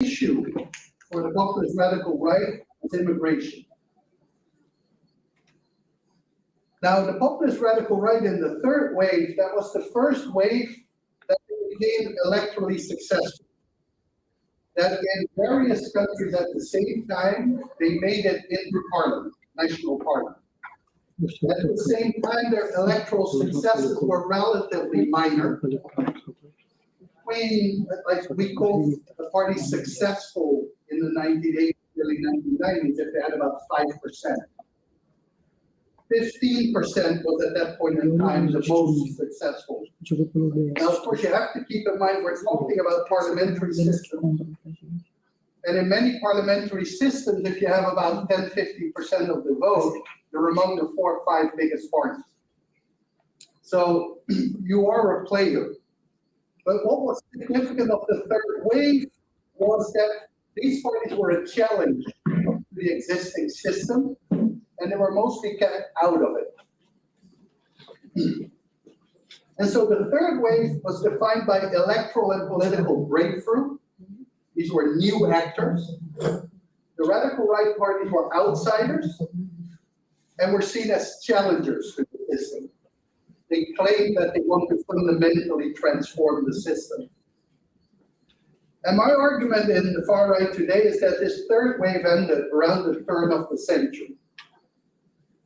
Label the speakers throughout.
Speaker 1: issue for the populist radical right was immigration. Now, the populist radical right in the third wave, that was the first wave that became electorally successful. That in various countries at the same time, they made it into parliament, national parliament. At the same time, their electoral successes were relatively minor. We called the party successful in the 1980s, early 1990s, if they had about 5%. 15% was at that point in time the most successful. Now, of course, you have to keep in mind we're talking about parliamentary systems. And in many parliamentary systems, if you have about 10-15% of the vote, you're among the 4 or 5 biggest parties. So you are a player. But what was significant of the third wave was that these parties were a challenge to the existing system, and they were mostly kept out of it. And so the third wave was defined by electoral and political breakthrough. These were new actors. The radical right parties were outsiders and were seen as challengers to the system. They claimed that they want to fundamentally transform the system. And my argument in the far right today is that this third wave ended around the turn of the century.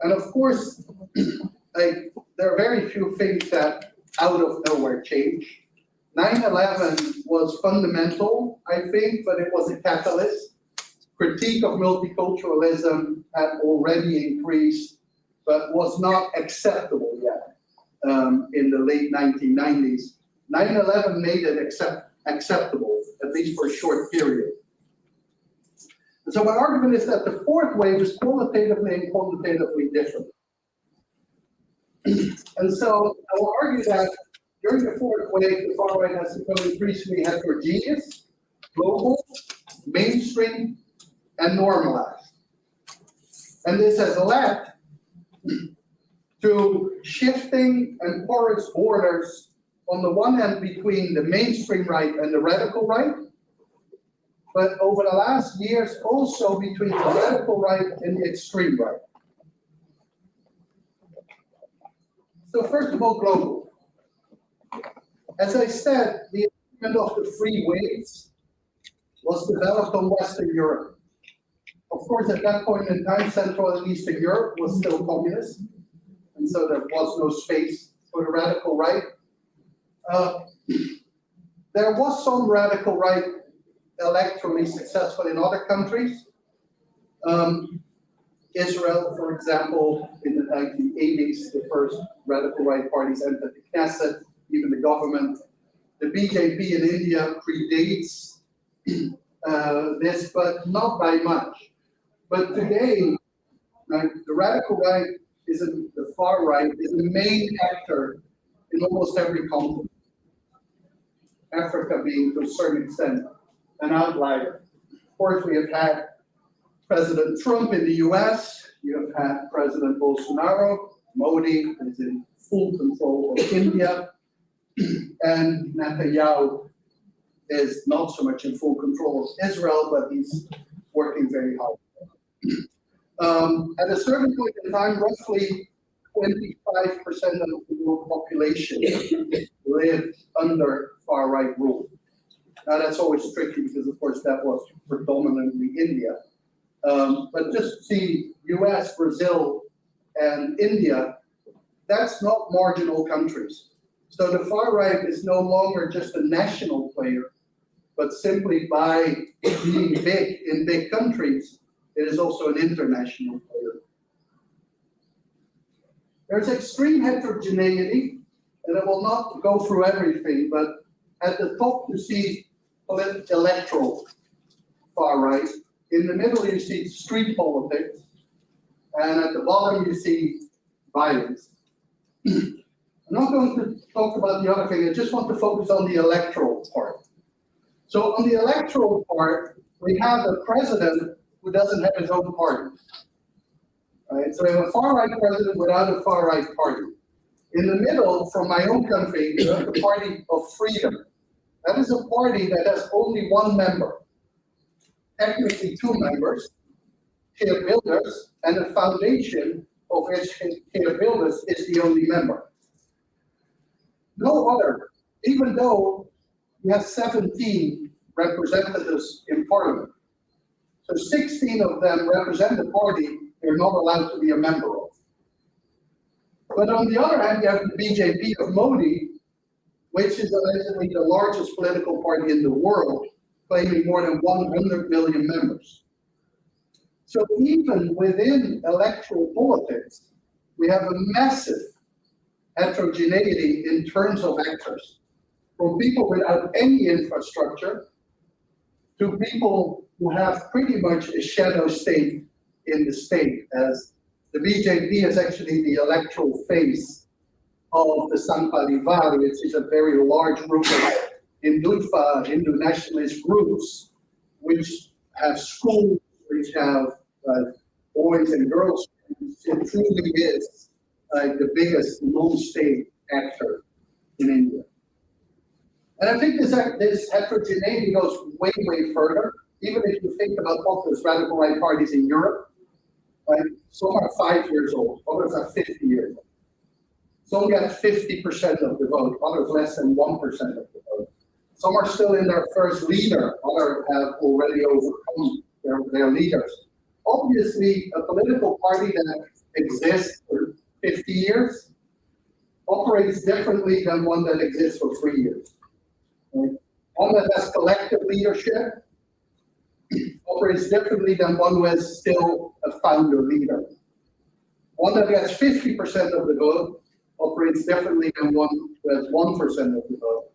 Speaker 1: And of course, there are very few things that out of nowhere change. 9/11 was fundamental, I think, but it was a catalyst. Critique of multiculturalism had already increased, but was not acceptable yet in the late 1990s. 9/11 made it acceptable, at least for a short period. And so my argument is that the fourth wave is qualitatively and quantitatively different. And so I will argue that during the fourth wave, the far right has become increasingly heterogeneous, global, mainstream, and normalized. And this has led to shifting and porous borders on the one hand between the mainstream right and the radical right, but over the last years also between the radical right and the extreme right. So first of all, global. As I said, the agreement of the three waves was developed on Western Europe. Of course, at that point in time, Central and Eastern Europe was still communist, and so there was no space for the radical right. There was some radical right electorally successful in other countries. Israel, for example, in the 1980s, the first radical right parties entered the Knesset, even the government. The BJP in India predates this, but not by much. But today, the radical right the far right is the main actor in almost every continent. Africa being, to a certain extent, an outlier. Of course, we have had President Trump in the US, you have had President Bolsonaro, Modi is in full control of India, and Netanyahu is not so much in full control of Israel, but he's working very hard. At a certain point in time, roughly 25% of the world population lived under far-right rule. Now that's always tricky because, of course, that was predominantly India. But just see US, Brazil, and India, that's not marginal countries. So the far right is no longer just a national player, but simply by being big in big countries, it is also an international player. There's extreme heterogeneity, and I will not go through everything, but at the top you see electoral far right. In the middle you see street politics, and at the bottom you see violence. I'm not going to talk about the other thing, I just want to focus on the electoral part. So on the electoral part, we have a president who doesn't have his own party. Right? So we have a far-right president without a far-right party. In the middle, from my own country, we have the Party of Freedom. That is a party that has only one member. technically two members, Care Builders, and the foundation of which Care Builders is the only member. No other, even though we have 17 representatives in parliament. So 16 of them represent the party they're not allowed to be a member of. But on the other hand, you have the BJP of Modi, which is allegedly the largest political party in the world, claiming more than 100 million members. So even within electoral politics, we have a massive heterogeneity in terms of actors, from people without any infrastructure to people who have pretty much a shadow state in the state, as the BJP is actually the electoral face of the Sanparivar, which is a very large group of Hindu nationalist groups, which have schools, which have boys and girls. It truly is the biggest non-state actor in India. And I think this heterogeneity goes way, way further. Even if you think about populist radical right parties in Europe, right? Some are 5 years old, others are 50 years old. Some get 50% of the vote, others less than 1% of the vote. Some are still in their first leader, others have already overcome their leaders. Obviously, a political party that exists for 50 years operates differently than one that exists for 3 years. Right? One that has collective leadership operates differently than one who is still a founder leader. One that gets 50% of the vote operates differently than one who has 1% of the vote.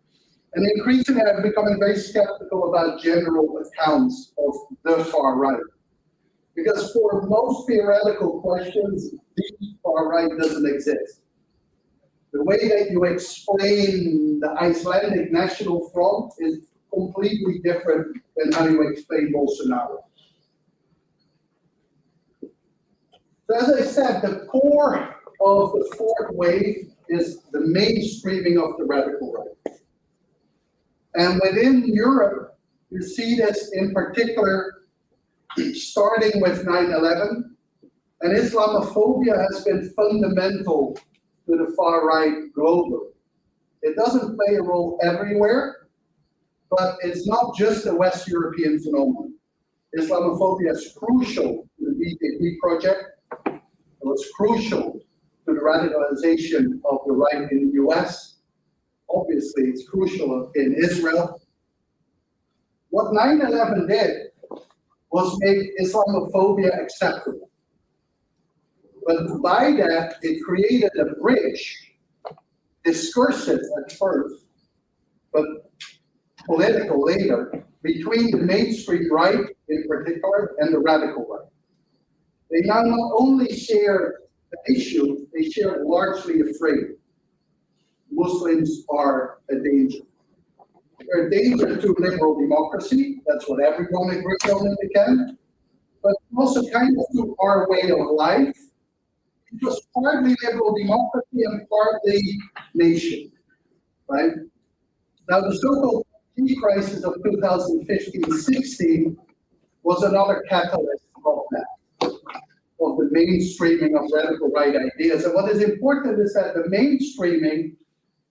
Speaker 1: And increasingly, I'm becoming very skeptical about general accounts of the far right. Because for most theoretical questions, the far right doesn't exist. The way that you explain the Icelandic National Front is completely different than how you explain Bolsonaro. So as I said, the core of the fourth wave is the mainstreaming of the radical right. And within Europe, you see this in particular starting with 9/11, and Islamophobia has been fundamental to the far right globally. It doesn't play a role everywhere, but it's not just a West European phenomenon. Islamophobia is crucial to the BJP project. It was crucial to the radicalization of the right in the US. Obviously, it's crucial in Israel. What 9/11 did was make Islamophobia acceptable. But by that, it created a bridge, discursive at first, but political later, between the mainstream right in particular and the radical right. They now not only share the issue, they share largely a frame. Muslims are a danger. They're a danger to liberal democracy. That's what everyone agrees on in the camp. But also kind of to our way of life. It was partly liberal democracy and partly nation, right? Now the so-called crisis of 2015-16 was another catalyst of that, of the mainstreaming of radical right ideas. And what is important is that the mainstreaming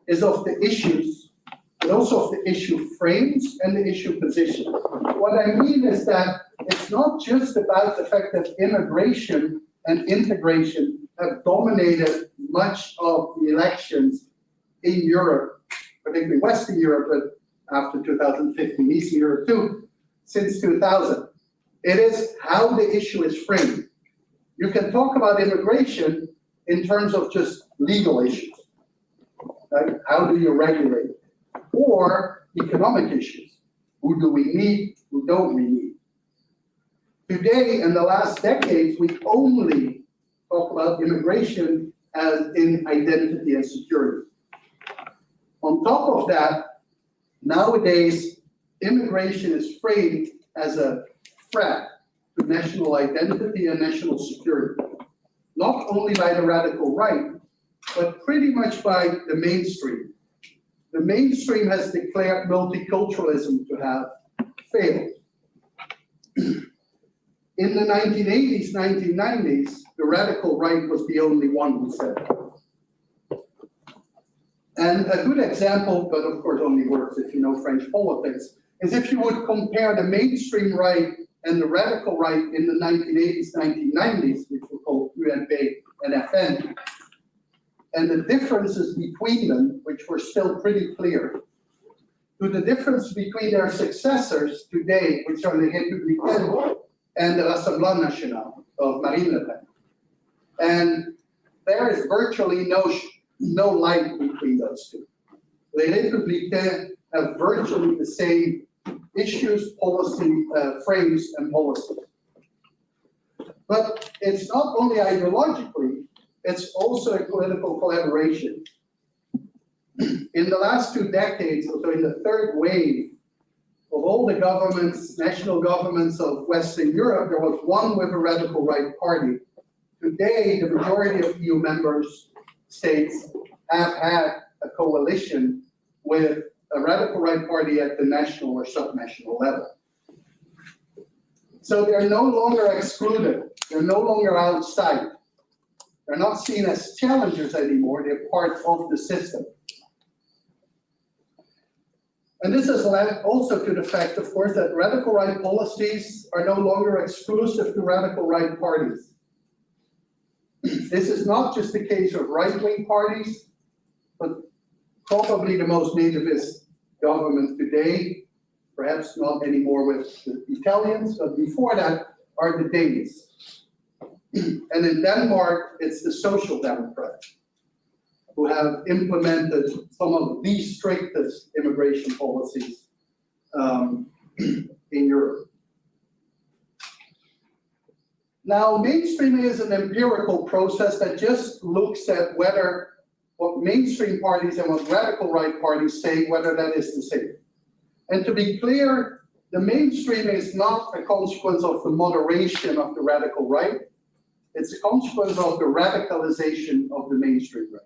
Speaker 1: is of the issues, but also of the issue frames and the issue position. What I mean is that it's not just about the fact that immigration and integration have dominated much of the elections in Europe, particularly Western Europe, but after 2015, Eastern Europe too, since 2000. It is how the issue is framed. You can talk about immigration in terms of just legal issues. Right? How do you regulate? Or economic issues. Who do we need? Who don't we need? Today, in the last decades, we only talk about immigration as in identity and security. On top of that, nowadays, immigration is framed as a threat to national identity and national security, not only by the radical right, but pretty much by the mainstream. The mainstream has declared multiculturalism to have failed. In the 1980s, 1990s, the radical right was the only one who said it. And a good example, but of course only works if you know French politics, is if you would compare the mainstream right and the radical right in the 1980s, 1990s, which were called UNP and FN, and the differences between them, which were still pretty clear, to the difference between their successors today, which are the Républicains and the Rassemblement National of Marine Le Pen. And there is virtually no light between those two. The Républicains have virtually the same issues, policy frames, and policies. But it's not only ideologically, it's also a political collaboration. In the last 2 decades, so in the third wave of all the governments, national governments of Western Europe, there was one with a radical right party. Today, the majority of EU members states have had a coalition with a radical right party at the national or subnational level. So they're no longer excluded. They're no longer outside. They're not seen as challengers anymore. They're part of the system. And this has led also to the fact, of course, that radical right policies are no longer exclusive to radical right parties. This is not just the case of right-wing parties, but probably the most nativist government today, perhaps not anymore with the Italians, but before that are the Danes. And in Denmark, it's the Social Democrats who have implemented some of the strictest immigration policies in Europe. Now, mainstreaming is an empirical process that just looks at whether what mainstream parties and what radical right parties say, whether that is the same. And to be clear, the mainstream is not a consequence of the moderation of the radical right. It's a consequence of the radicalization of the mainstream right.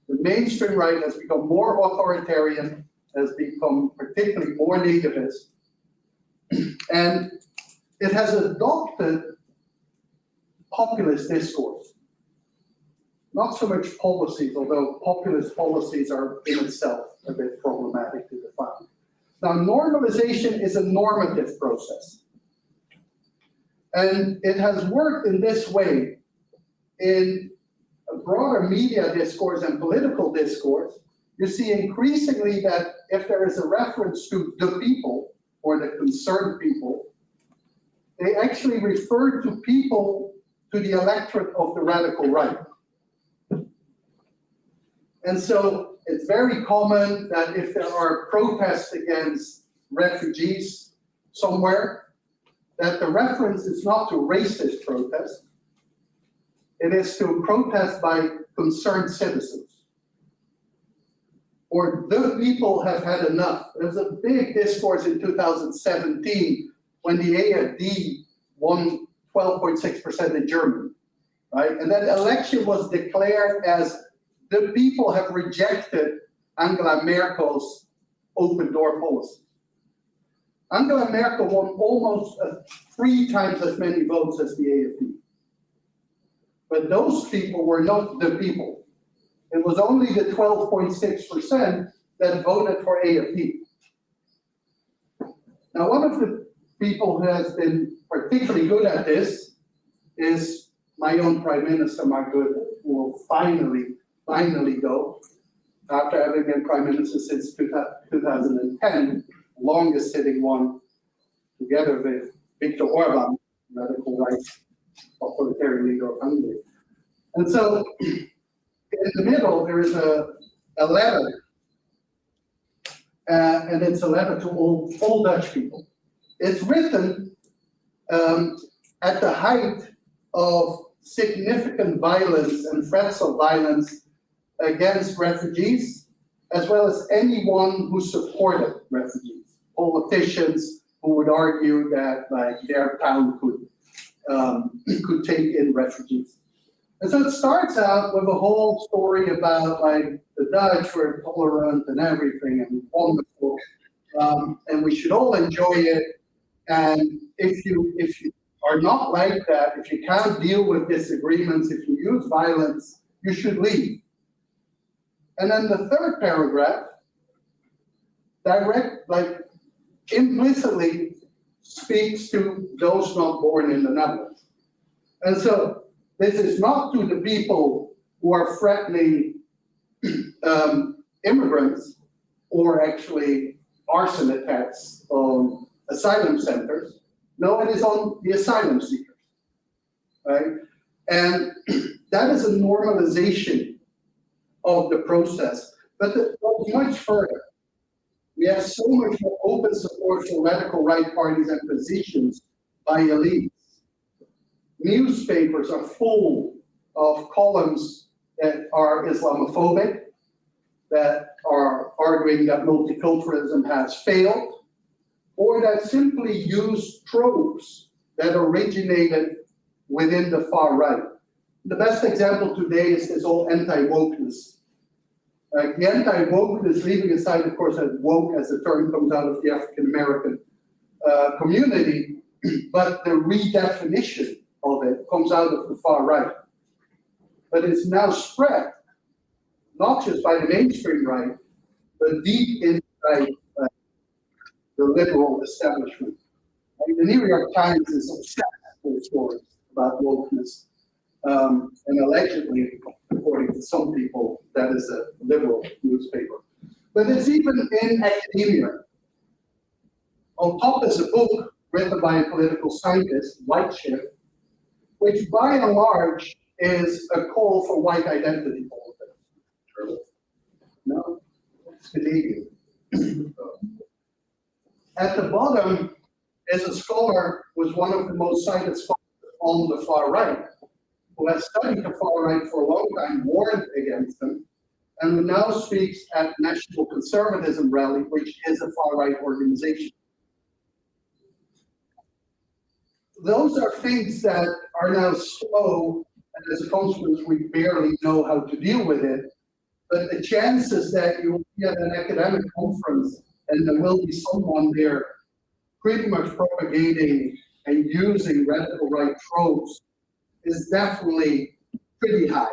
Speaker 1: The mainstream right has become more authoritarian, has become particularly more nativist, and it has adopted populist discourse. Not so much policies, although populist policies are in itself a bit problematic to define. Now, normalization is a normative process. And it has worked in this way in a broader media discourse and political discourse. You see increasingly that if there is a reference to the people or the concerned people, they actually refer to people to the electorate of the radical right. And so it's very common that if there are protests against refugees somewhere, that the reference is not to racist protests, it is to protest by concerned citizens. Or the people have had enough. There's a big discourse in 2017 when the AfD won 12.6% in Germany, right? And that election was declared as the people have rejected Angela Merkel's open door policy. Angela Merkel won almost 3 times as many votes as the AfD. But those people were not the people. It was only the 12.6% that voted for AfD. Now, one of the people who has been particularly good at this is my own Prime Minister, Mark Rutte, who will finally go, after having been Prime Minister since 2010, longest sitting one, together with Viktor Orban, radical right authoritarian leader of Hungary. And so in the middle, there is a letter, and it's a letter to all Dutch people. It's written at the height of significant violence and threats of violence against refugees, as well as anyone who supported refugees. Politicians who would argue that like their town could take in refugees. And so it starts out with a whole story about like the Dutch were tolerant and everything and wonderful, and we should all enjoy it. And if you are not like that, if you can't deal with disagreements, if you use violence, you should leave. And then the third paragraph, implicitly speaks to those not born in the Netherlands. And so this is not to the people who are threatening immigrants or actually arson attacks on asylum centers. No, it is on the asylum seekers, right? And that is a normalization of the process, but it goes much further. We have so much more open support for radical right parties and positions by elites. Newspapers are full of columns that are Islamophobic, that are arguing that multiculturalism has failed, or that simply use tropes that originated within the far right. The best example today is this whole anti-wokeness. The anti-wokeness, leaving aside, of course, that woke as a term comes out of the African-American community, but the redefinition of it comes out of the far right. But it's now spread, not just by the mainstream right, but deep inside the liberal establishment. Like the New York Times is obsessed with stories about wokeness. And allegedly, according to some people, that is a liberal newspaper. But it's even in academia. On top is a book written by a political scientist, White Shift, which by and large is a call for white identity politics. No, it's Canadian. At the bottom is a scholar who was one of the most cited scholars on the far right, who has studied the far right for a long time, warned against them, and who now speaks at National Conservatism Rally, which is a far right organization. Those are things that are now slow, and as a consequence, we barely know how to deal with it. But the chances that you will be at an academic conference and there will be someone there pretty much propagating and using radical right tropes is definitely pretty high,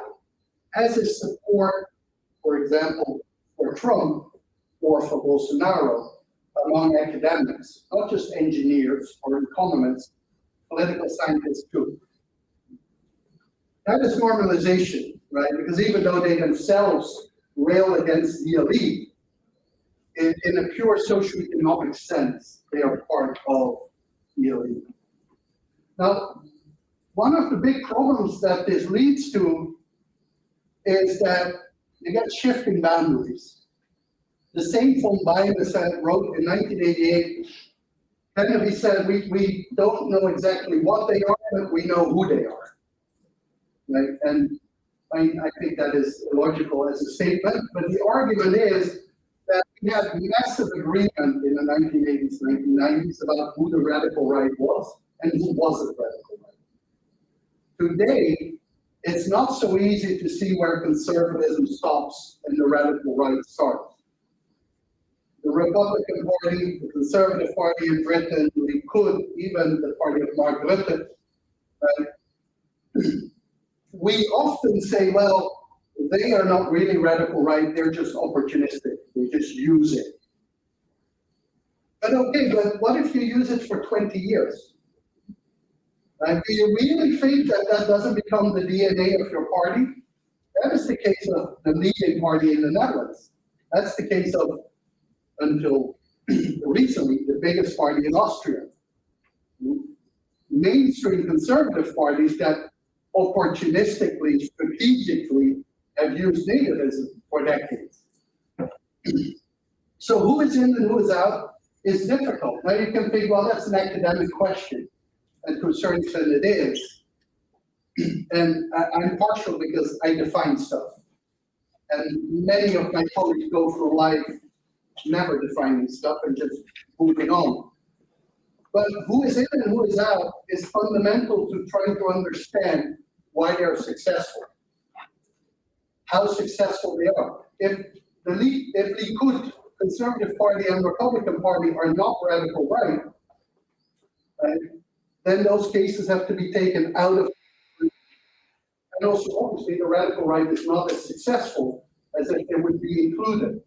Speaker 1: as is support, for example, for Trump or for Bolsonaro among academics, not just engineers or economists, political scientists too. That is normalization, right? Because even though they themselves rail against the elite, in a pure socioeconomic sense, they are part of the elite. Now, one of the big problems that this leads to is that you get shifting boundaries. The same von Beimes wrote in 1988, Kennedy said, we don't know exactly what they are, but we know who they are. Right? And I think that is illogical as a statement, but the argument is that we had massive agreement in the 1980s, 1990s about who the radical right was and who wasn't radical right. Today, it's not so easy to see where conservatism stops and the radical right starts. The Republican Party, the Conservative Party in Britain, the Likud, even the party of Mark Rutte, we often say, well, they are not really radical right, they're just opportunistic, they just use it. But okay, but what if you use it for 20 years? Do you really think that that doesn't become the DNA of your party? That is the case of the leading party in the Netherlands. That's the case of, until recently, the biggest party in Austria. Mainstream conservative parties that opportunistically, strategically have used nativism for decades. So who is in and who is out is difficult. Now you can think, well, that's an academic question, and to a certain extent it is. And I'm partial because I define stuff. And many of my colleagues go through life never defining stuff and just moving on. But who is in and who is out is fundamental to trying to understand why they're successful, how successful they are. If Likud, Conservative Party and Republican Party are not radical right, then those cases have to be taken out of. And also, obviously, the radical right is not as successful as if they would be included.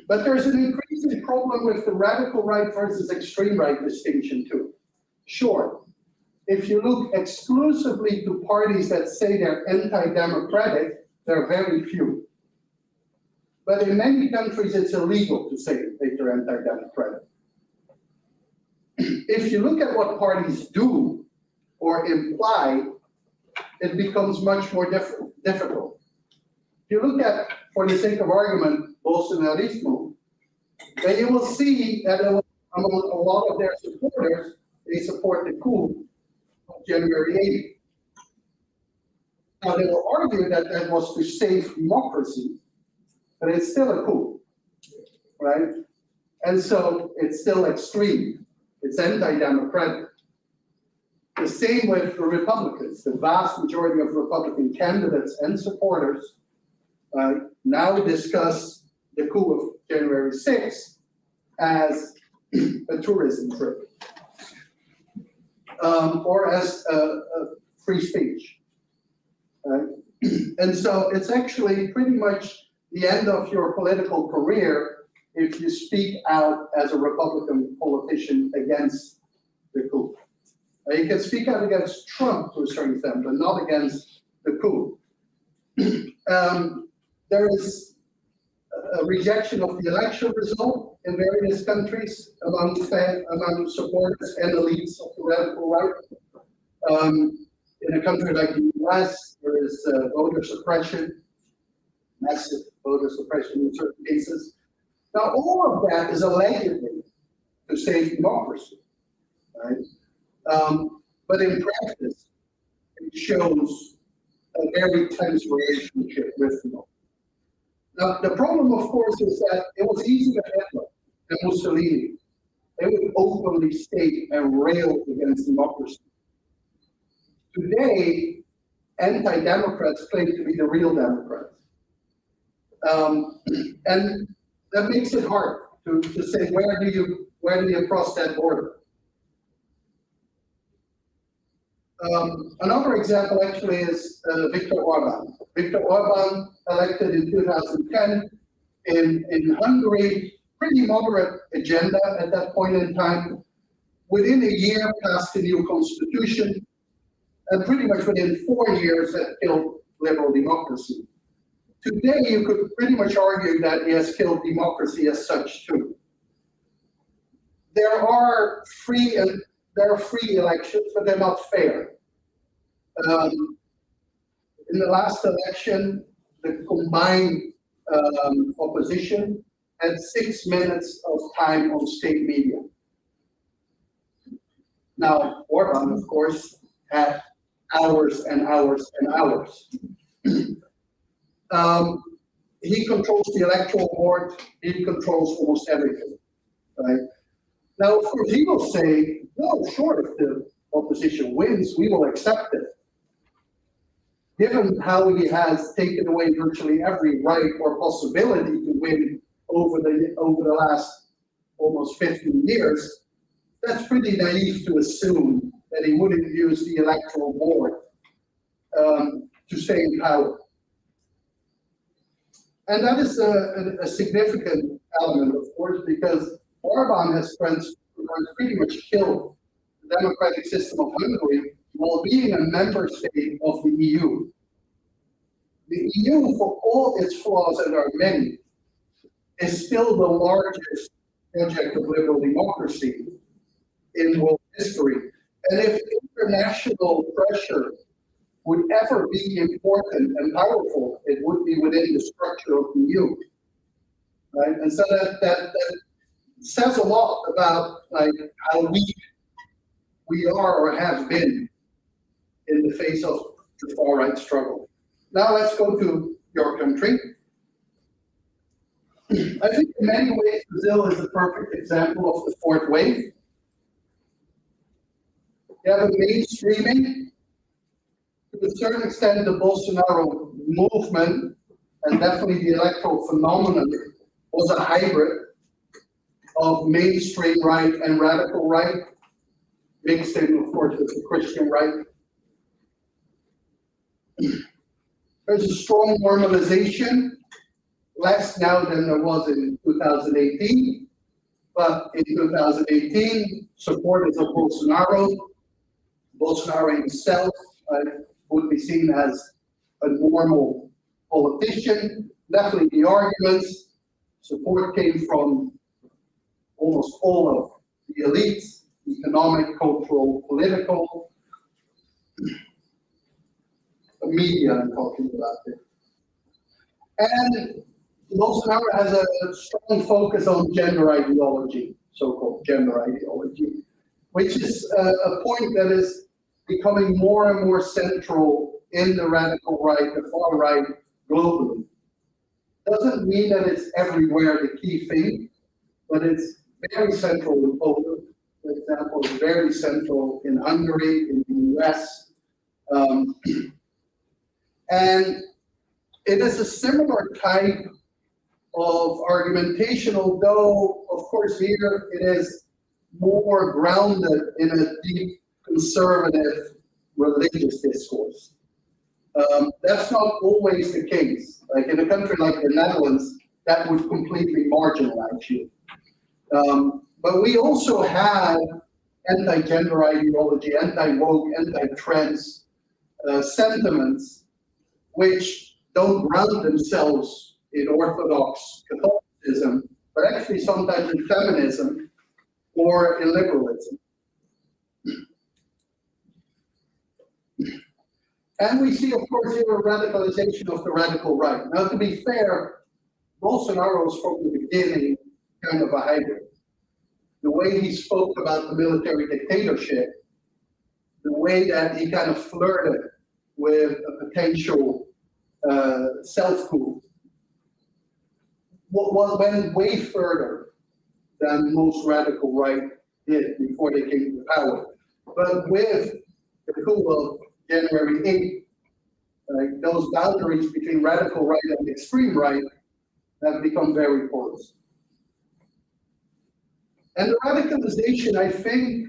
Speaker 1: But there's an increasing problem with the radical right versus extreme right distinction too. Sure, if you look exclusively to parties that say they're anti-democratic, there are very few. But in many countries, it's illegal to say that they're anti-democratic. If you look at what parties do or imply, it becomes much more difficult. If you look at, for the sake of argument, Bolsonarismo, then you will see that among a lot of their supporters, they support the coup of January 8th. Now, they will argue that that was to save democracy, but it's still a coup, right? And so it's still extreme. It's anti-democratic. The same with the Republicans. The vast majority of Republican candidates and supporters now discuss the coup of January 6th as a tourism trip or as a free speech. And so it's actually pretty much the end of your political career if you speak out as a Republican politician against the coup. You can speak out against Trump to a certain extent, but not against the coup. There is a rejection of the election result in various countries among supporters and elites of the radical right. In a country like the US, there is voter suppression, massive voter suppression in certain cases. Now, all of that is allegedly to save democracy, right? But in practice, it shows a very tense relationship with democracy. Now, the problem, of course, is that it was easy for Hitler and Mussolini. They would openly state and rail against democracy. Today, anti-democrats claim to be the real Democrats. And that makes it hard to say, where do you cross that border? Another example actually is Viktor Orban. Viktor Orban, elected in 2010 in Hungary, pretty moderate agenda at that point in time. Within a year, passed a new constitution, and pretty much within 4 years had killed liberal democracy. Today, you could pretty much argue that he has killed democracy as such too. There are free elections, but they're not fair. In the last election, the combined opposition had 6 minutes of time on state media. Now, Orban, of course, had hours and hours and hours. He controls the electoral board. He controls almost everything, right? Now, of course, he will say, no, sure, if the opposition wins, we will accept it. Given how he has taken away virtually every right or possibility to win over the last almost 15 years, that's pretty naive to assume that he wouldn't use the electoral board to stay in power. And that is a significant element, of course, because Orban has pretty much killed the democratic system of Hungary while being a member state of the EU. The EU, for all its flaws, and there are many, is still the largest project of liberal democracy in world history. And if international pressure would ever be important and powerful, it would be within the structure of the EU, right? And so that says a lot about like how weak we are or have been in the face of the far-right struggle. Now let's go to your country. I think in many ways Brazil is a perfect example of the fourth wave. You have a mainstreaming. To a certain extent, the Bolsonaro movement, and definitely the electoral phenomenon, was a hybrid of mainstream right and radical right. mixed in, of course, with the Christian right. There's a strong normalization, less now than there was in 2018, but in 2018, supporters of Bolsonaro himself would be seen as a normal politician. Definitely the arguments, support came from almost all of the elites, economic, cultural, political, the media I'm talking about there. And Bolsonaro has a strong focus on gender ideology, so-called gender ideology, which is a point that is becoming more and more central in the radical right, the far right, globally. Doesn't mean that it's everywhere the key thing, but it's very central in Poland, for example, it's very central in Hungary, in the US. And it is a similar type of argumentation, although, of course, here it is more grounded in a deep conservative religious discourse. That's not always the case. Like in a country like the Netherlands, that would completely marginalize you. But we also have anti-gender ideology, anti-woke, anti-trans sentiments, which don't ground themselves in Orthodox Catholicism, but actually sometimes in feminism or in liberalism. And we see, of course, here a radicalization of the radical right. Now, to be fair, Bolsonaro was from the beginning kind of a hybrid. The way he spoke about the military dictatorship, the way that he kind of flirted with a potential self-coup, went way further than most radical right did before they came to power. But with the coup of January 8th, those boundaries between radical right and extreme right have become very porous. And the radicalization, I think,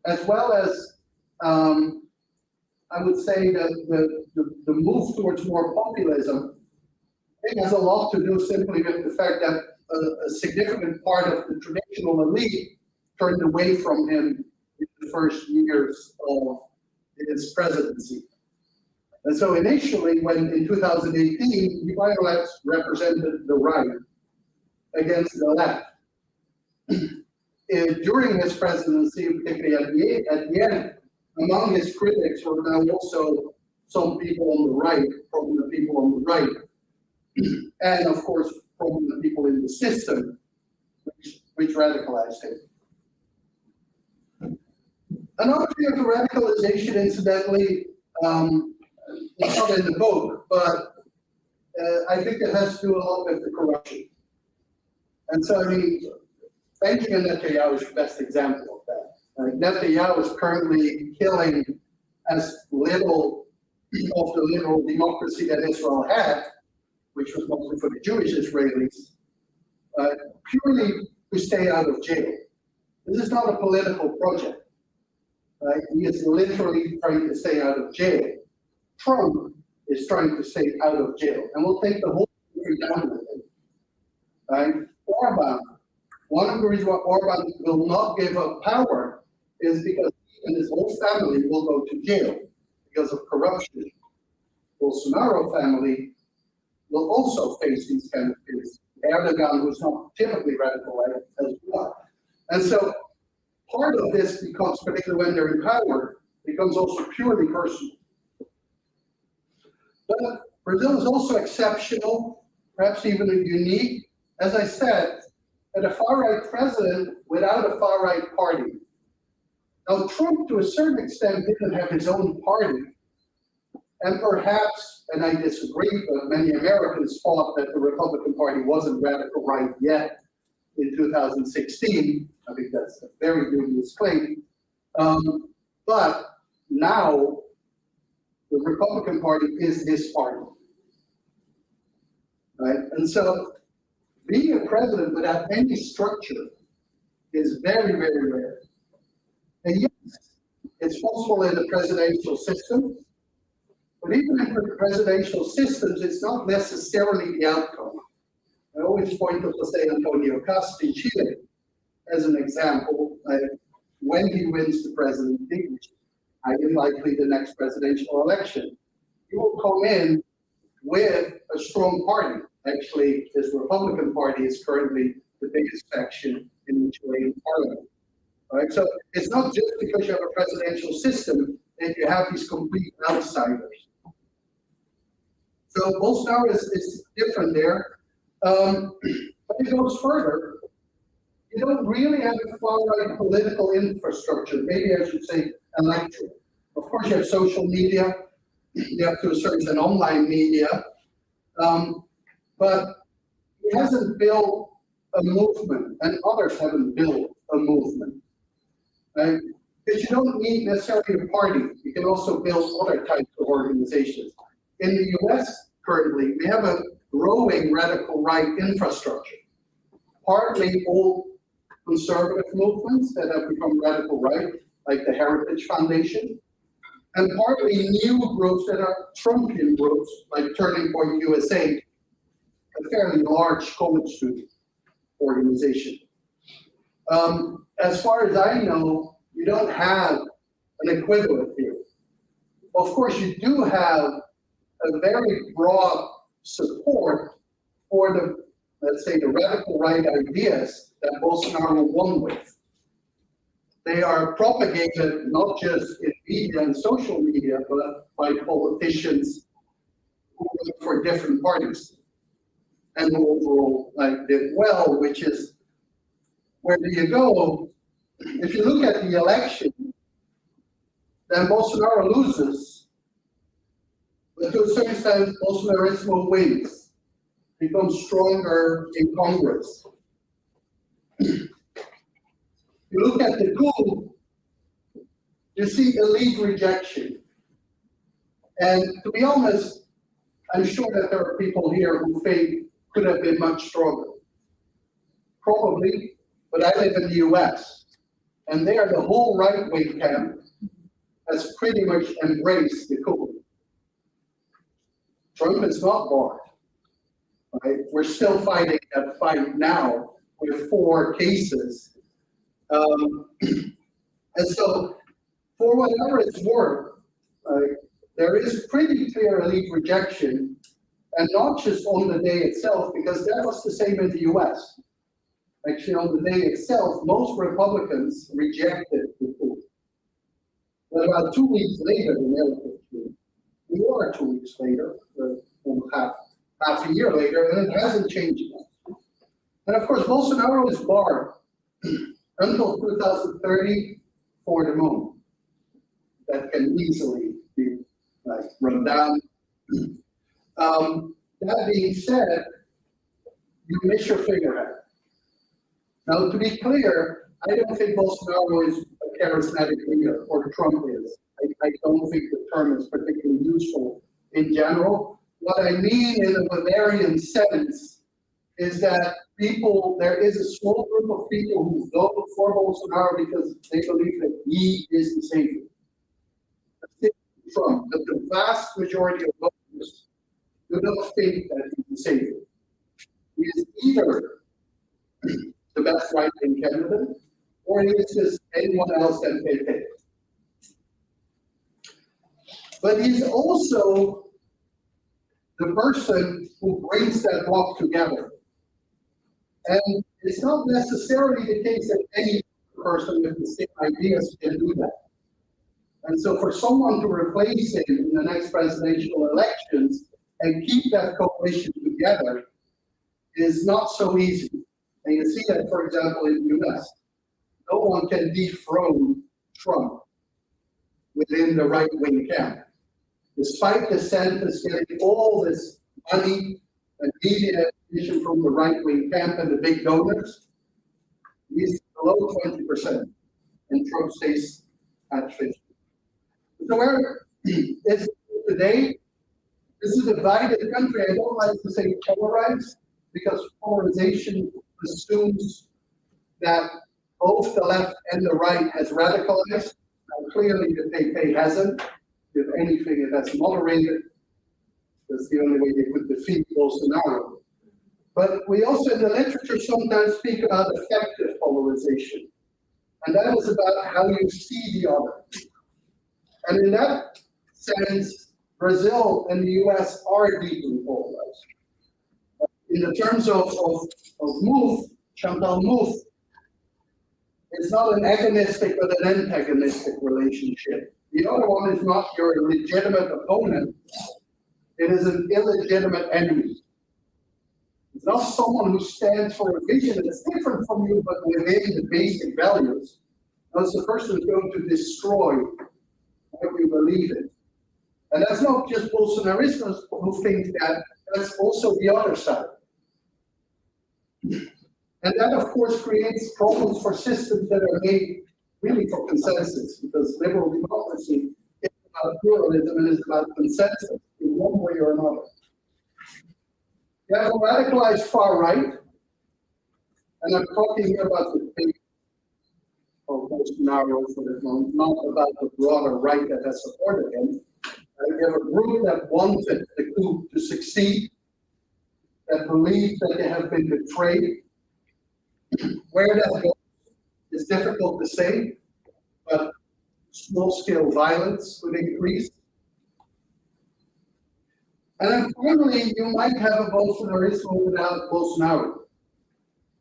Speaker 1: as well as I would say that the move towards more populism, I think has a lot to do simply with the fact that a significant part of the traditional elite turned away from him in the first years of his presidency. And so initially, when in 2018, the violence represented the right against the left. During his presidency, particularly at the end, among his critics were now also some people on the right, prominent people on the right, and of course, prominent people in the system, which radicalized him. Another thing of the radicalization, incidentally, it's not in the book, but I think it has to do a lot with the corruption. And so, I mean, Benjamin Netanyahu is the best example of that. Netanyahu is currently killing as little of the liberal democracy that Israel had, which was mostly for the Jewish Israelis, purely to stay out of jail. This is not a political project. He is literally trying to stay out of jail. Trump is trying to stay out of jail, and we'll take the whole country down with him. Orban, one of the reasons why Orban will not give up power is because he and his whole family will go to jail because of corruption. Bolsonaro family will also face these kind of things. Erdogan, who's not typically radical as well. And so part of this becomes, particularly when they're in power, becomes also purely personal. But Brazil is also exceptional, perhaps even unique, as I said, at a far-right president without a far-right party. Now, Trump, to a certain extent, didn't have his own party, and perhaps, and I disagree, but many Americans thought that the Republican Party wasn't radical right yet in 2016. I think that's a very dubious claim. But now, the Republican Party is his party, right? And so, being a president without any structure is very, very rare. And yes, It's possible in the presidential system, but even in the presidential systems, it's not necessarily the outcome. I always point to Jose Antonio Cas in Chile as an example. When he wins the presidency, which is highly likely the next presidential election, he will come in with a strong party. Actually, his Republican Party is currently the biggest faction in the Chilean parliament. Right? So it's not just because you have a presidential system that you have these complete outsiders. So Bolsonaro is different there. But it goes further. You don't really have a far-right political infrastructure, maybe I should say electorate. Of course, you have social media, you have to a certain extent online media, but he hasn't built a movement, and others haven't built a movement. Right? Because you don't need necessarily a party. You can also build other types of organizations. In the US currently, we have a growing radical right infrastructure, partly old conservative movements that have become radical right, like the Heritage Foundation, and partly new groups that are Trumpian groups, like Turning Point USA, a fairly large college student organization. As far as I know, you don't have an equivalent here. Of course, you do have a very broad support for the, let's say, the radical right ideas that Bolsonaro won with. They are propagated not just in media and social media, but by politicians who work for different parties and who overall did well, which is, where do you go? If you look at the election, then Bolsonaro loses, but to a certain extent, Bolsonarismo wins, becomes stronger in Congress. You look at the coup, you see elite rejection. And to be honest, I'm sure that there are people here who think could have been much stronger. Probably, but I live in the US, and there the whole right-wing camp has pretty much embraced the coup. Trump is not barred. Right? We're still fighting that fight now with 4 cases. And so, for whatever it's worth, there is pretty clear elite rejection, and not just on the day itself, because that was the same in the US. Actually, on the day itself, most Republicans rejected the coup. But about 2 weeks later, we are 2 weeks later, half a year later, and it hasn't changed much. And of course, Bolsonaro is barred until 2030 for the moment. That can easily be run down. That being said, you miss your figurehead. Now, to be clear, I don't think Bolsonaro is a charismatic leader, or Trump is. I don't think the term is particularly useful in general. What I mean in a Bavarian sense is that there is a small group of people who vote for Bolsonaro because they believe that he is the savior. Trump, but the vast majority of voters do not think that he's the savior. He is either the best right-wing candidate, or he is just anyone else that they pick. But he's also the person who brings that bloc together. And it's not necessarily the case that any person with the same ideas can do that. And so for someone to replace him in the next presidential elections and keep that coalition together is not so easy. And you see that, for example, in the US. No one can dethrone Trump within the right-wing camp. Despite DeSantis getting all this money and media attention from the right-wing camp and the big donors, he's below 20%, and Trump stays at 50%. So where is today? This is a divided country. I don't like to say polarized, because polarization assumes that both the left and the right has radicalized. Clearly, the PP hasn't. If anything, it has moderated. That's the only way they could defeat Bolsonaro. But we also, in the literature, sometimes speak about effective polarization. And that is about how you see the other. And in that sense, Brazil and the US are deeply polarized. In the terms of Mouffe, Chantal Mouffe, it's not an agonistic but an antagonistic relationship. The other one is not your legitimate opponent, it is an illegitimate enemy. It's not someone who stands for a vision that's different from you, but within the basic values. No, it's the person who's going to destroy what you believe in. And that's not just Bolsonaristas who think that, that's also the other side. And that, of course, creates problems for systems that are made really for consensus, because liberal democracy is about pluralism and is about consensus in one way or another. You have a radicalized far right, and I'm talking here about the big of Bolsonaro for this moment, not about the broader right that has supported him. You have a group that wanted the coup to succeed, that believes that they have been betrayed. Where that goes is difficult to say, but small-scale violence would increase. And then finally, you might have a Bolsonarismo without Bolsonaro.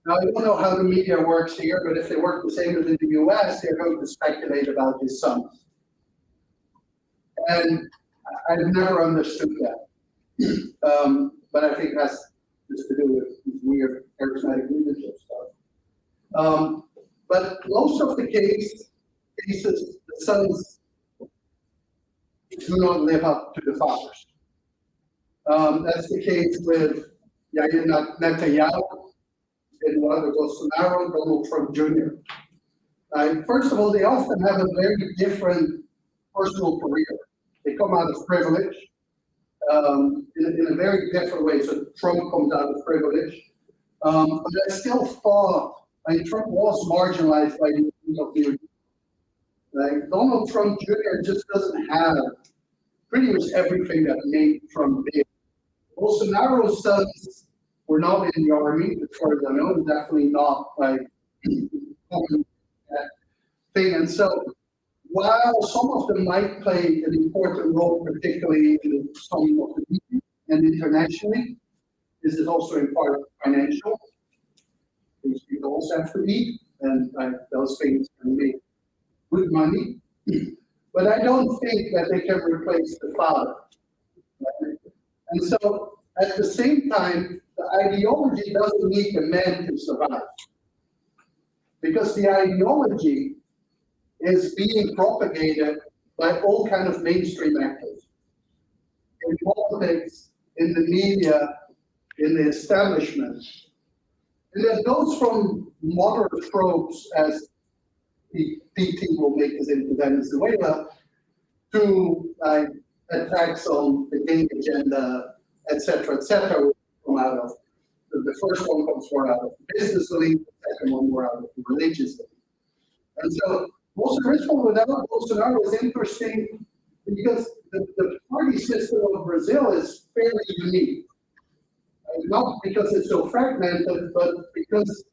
Speaker 1: Now, I don't know how the media works here, but if they work the same as in the US, they're going to speculate about his sons. And I've never understood that. But I think that's just to do with these weird charismatic leadership stuff. But most of the cases, the sons do not live up to the fathers. That's the case with Yair Netanyahu, Eduardo Bolsonaro, Donald Trump Jr. First of all, they often have a very different personal career. They come out of privilege in a very different way. So Trump comes out of privilege. But I still thought, Trump was marginalized by the community. Donald Trump Jr. just doesn't have pretty much everything that made Trump big. Bolsonaro's sons were not in the army, as far as I know, and definitely not common thing. And so, while some of them might play an important role, particularly in some of the media and internationally, this is also in part financial. These people also have to eat, and those things can make good money. But I don't think that they can replace the father. Right? And so, at the same time, the ideology doesn't need the man to survive. Because the ideology is being propagated by all kinds of mainstream actors. In politics, in the media, in the establishment. And that goes from moderate tropes as the PT will make us into Venezuela to attacks on the gay agenda, etc., come out of the first one comes more out of the business elite, the second one more out of the religious elite. And so Bolsonaro without Bolsonaro is interesting because the party system of Brazil is fairly unique. Not because it's so fragmented, but because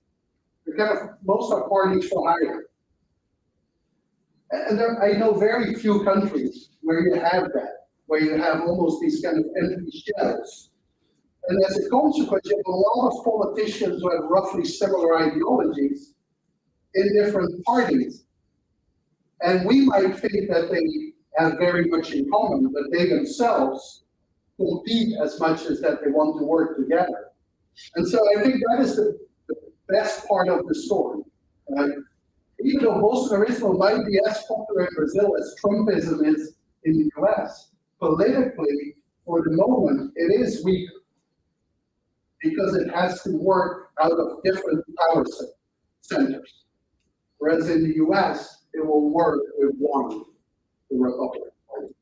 Speaker 1: most are parties for hire. And I know very few countries where you have that, where you have almost these kind of empty shells. And as a consequence, you have a lot of politicians who have roughly similar ideologies in different parties. And we might think that they have very much in common, but they themselves compete as much as that they want to work together. And so I think that is the best part of the story. Even though Bolsonarismo might be as popular in Brazil as Trumpism is in the US, politically, for the moment, it is weaker because it has to work out of different power centers. Whereas in the US, it will work with one, the Republican Party.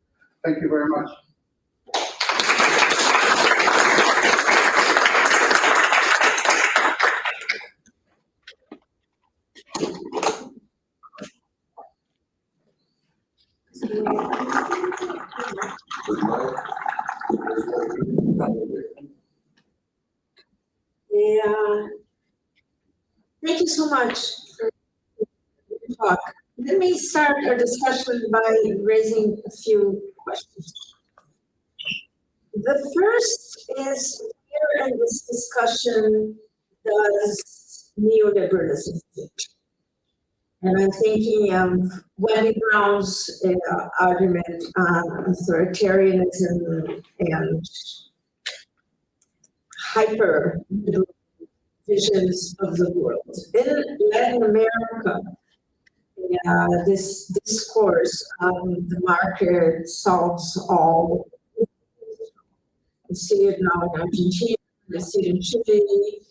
Speaker 1: Thank you very much.
Speaker 2: Yeah. Thank you so much for the talk. Let me start our discussion by raising a few questions. The first is, where in this discussion does neoliberalism fit? And I'm thinking of Wendy Brown's argument on authoritarianism and hyper visions of the world. In Latin America, this discourse on the market solves all. You see it now in Argentina, you see it in Chile,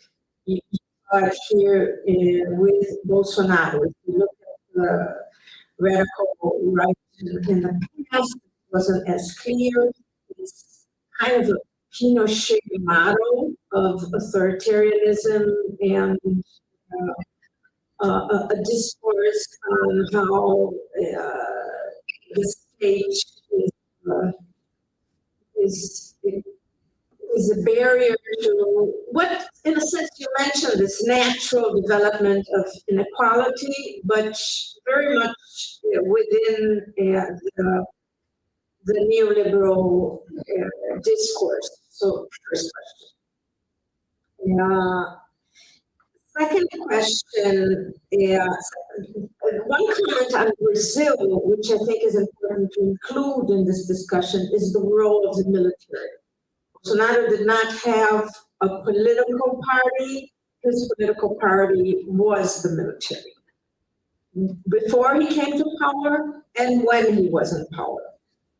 Speaker 2: you are here with Bolsonaro. If you look at the radical right in the past, it wasn't as clear. It's kind of a Pinochet model of authoritarianism and a discourse on how the state is a barrier to what, in a sense, you mentioned this natural development of inequality, but very much within the neoliberal discourse. So, first question. Second question, one comment on Brazil, which I think is important to include in this discussion, is the role of the military. Bolsonaro did not have a political party. His political party was the military. Before he came to power and when he was in power.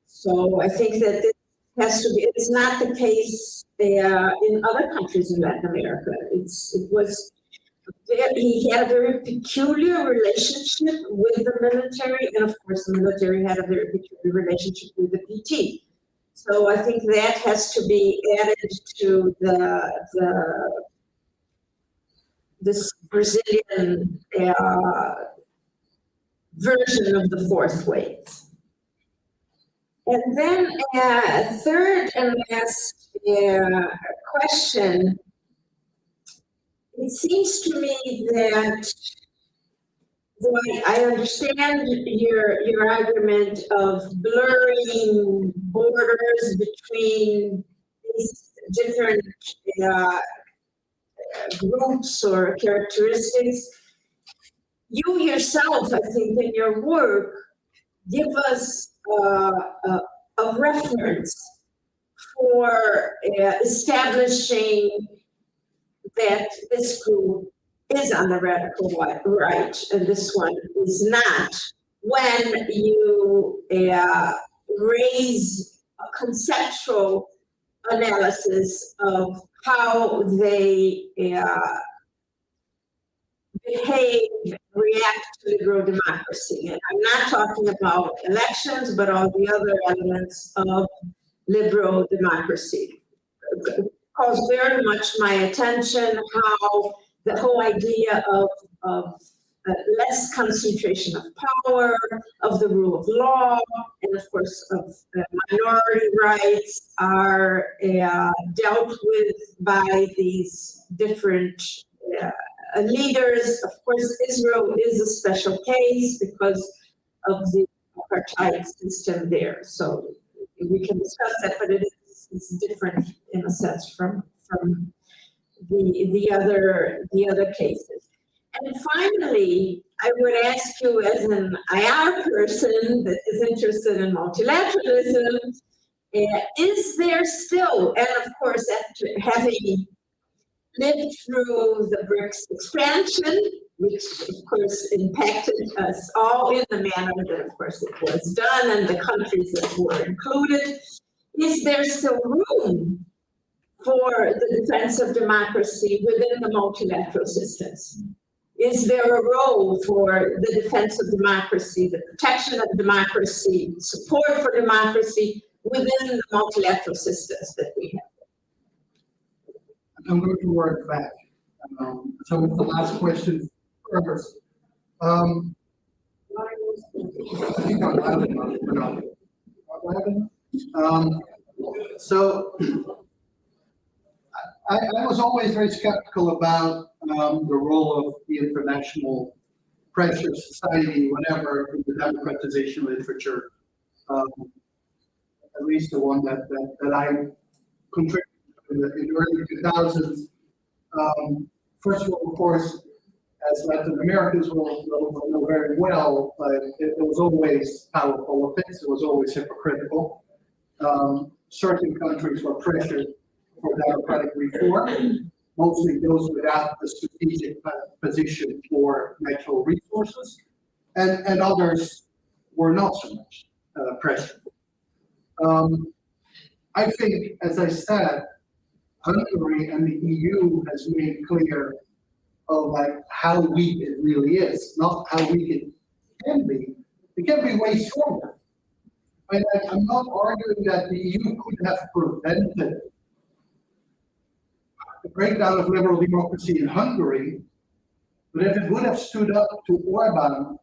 Speaker 2: So I think that this has to be, it's not the case in other countries in Latin America. He had a very peculiar relationship with the military, and of course the military had a very peculiar relationship with the PT. So I think that has to be added to this Brazilian version of the fourth wave. And then third and last question. It seems to me that, though I understand your argument of blurring borders between these different groups or characteristics, you yourself, I think, in your work, give us a reference for establishing that this group is on the radical right and this one is not, when you raise a conceptual analysis of how they behave, react to liberal democracy. And I'm not talking about elections, but all the other elements of liberal democracy. Calls very much my attention how the whole idea of less concentration of power, of the rule of law, and of course of minority rights are dealt with by these different leaders. Of course, Israel is a special case because of the apartheid system there. So we can discuss that, but it's different in a sense from the other cases. And finally, I would ask you, as an IR person that is interested in multilateralism, is there still, and of course, after having lived through the BRICS expansion, which of course impacted us all in the manner that of course it was done and the countries that were included, is there still room for the defense of democracy within the multilateral systems? Is there a role for the defense of democracy, the protection of democracy, support for democracy within the multilateral systems that we have?
Speaker 1: I'm going to work back. So with the last question first. I think I'm loud enough. Not loud enough? So I was always very skeptical about the role of the international pressure, society, whatever, in the democratization literature. At least the one that I contributed in the early 2000s. First of all, of course, as Latin Americans will know very well, it was always power politics. It was always hypocritical. Certain countries were pressured for democratic reform, mostly those without a strategic position for natural resources, and others were not so much pressured. I think, as I said, Hungary and the EU has made clear how weak it really is, not how weak it can be. It can be way stronger. I'm not arguing that the EU could have prevented the breakdown of liberal democracy in Hungary, but if it would have stood up to Orban,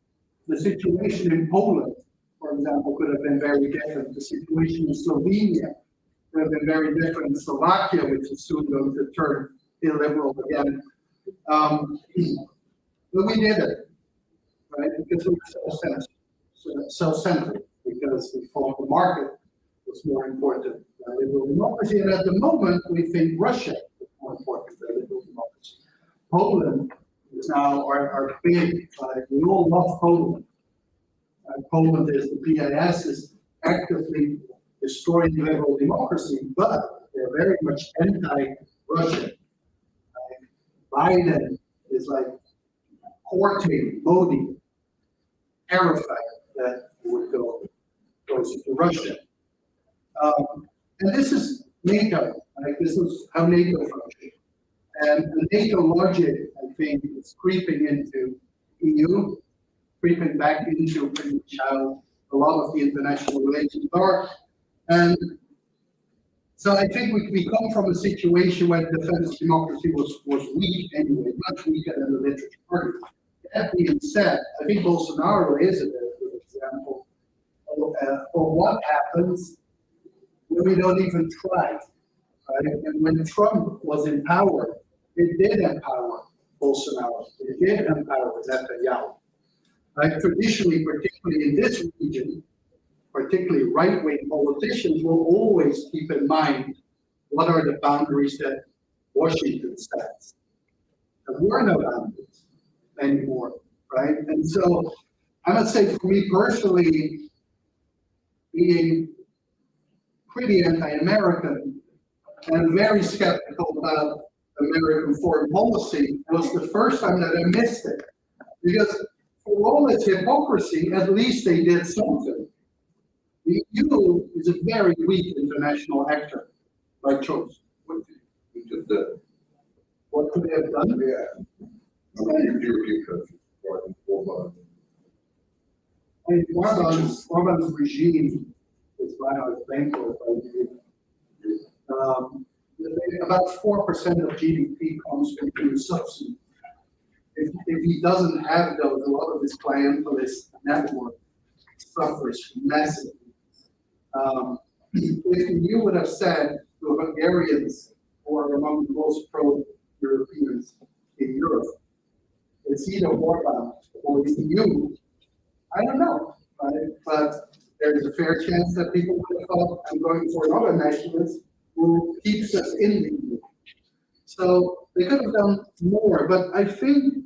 Speaker 1: the situation in Poland, for example, could have been very different. The situation in Slovenia could have been very different. In Slovakia, which is soon going to turn illiberal again. But we did it, right? Because we were self-centered, because we thought the market was more important than liberal democracy. And at the moment, we think Russia is more important than liberal democracy. Poland is now our big, we all love Poland. Poland is, the PIS is actively destroying liberal democracy, but they're very much anti-Russian. Biden is courting Modi, terrified that he would go closer to Russia. And this is NATO, this is how NATO functions. And the NATO logic, I think, is creeping into EU, creeping back into pretty much how a lot of the international relations are. And so I think we come from a situation where defense democracy was weak anyway, much weaker than the literature. That being said, I think Bolsonaro is a very good example of what happens when we don't even try. Right? And when Trump was in power, it did empower Bolsonaro. It did empower Netanyahu. Right? Traditionally, particularly in this region, particularly right-wing politicians will always keep in mind what are the boundaries that Washington sets. There were no boundaries anymore, right? And so I would say for me personally, being pretty anti-American and very skeptical about American foreign policy was the first time that I missed it. Because for all its hypocrisy, at least they did something. The EU is a very weak international actor by choice.
Speaker 3: What did you just did?
Speaker 1: What could they have done?
Speaker 3: Yeah. European countries, Orban.
Speaker 1: I mean, Orban's regime is right on its bankroll. About 4% of GDP comes from subsidies. If he doesn't have those, a lot of his clientelist network suffers massively. If you would have said to Hungarians, who are among the most pro-Europeans in Europe, it's either Orban or it's EU, I don't know, right? But there's a fair chance that people would have thought, I'm going for another nationalist who keeps us in the EU. So they could have done more, but I think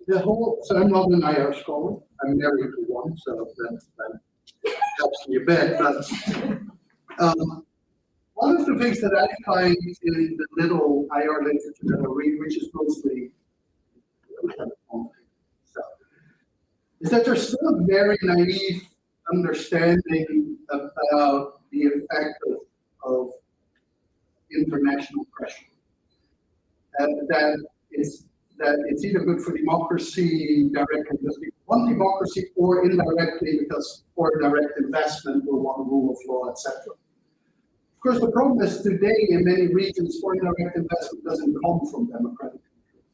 Speaker 1: so I'm not an IR scholar, I'm married to one, so that helps me a bit, but one of the things that I find in the little IR literature that I read, which is mostly is that there's still a very naive understanding about the effect of international pressure. And that it's either good for democracy directly because people want democracy, or indirectly because for direct investment will want rule of law, etc. Of course, the problem is today in many regions, foreign direct investment doesn't come from democratic countries.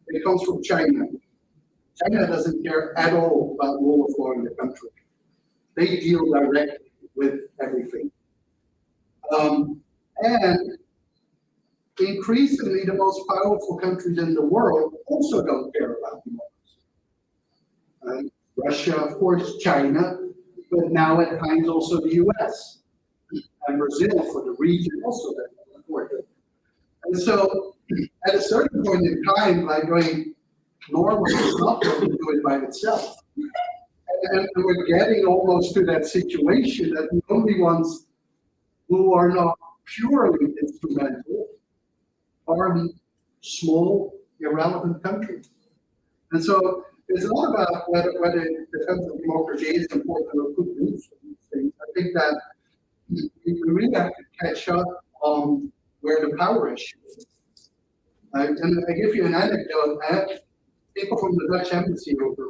Speaker 1: It comes from China. China doesn't care at all about rule of law in the country. They deal directly with everything. And increasingly, the most powerful countries in the world also don't care about democracy. Russia, of course, China, but now at times also the US and Brazil for the region also that is important. And so at a certain point in time, like going, Norway is not going to do it by itself. And we're getting almost to that situation that the only ones who are not purely instrumental are small, irrelevant countries. And so it's not about whether defense of democracy is important or could do these things. I think that we really have to catch up on where the power issue is. And I give you an anecdote. I have people from the Dutch embassy over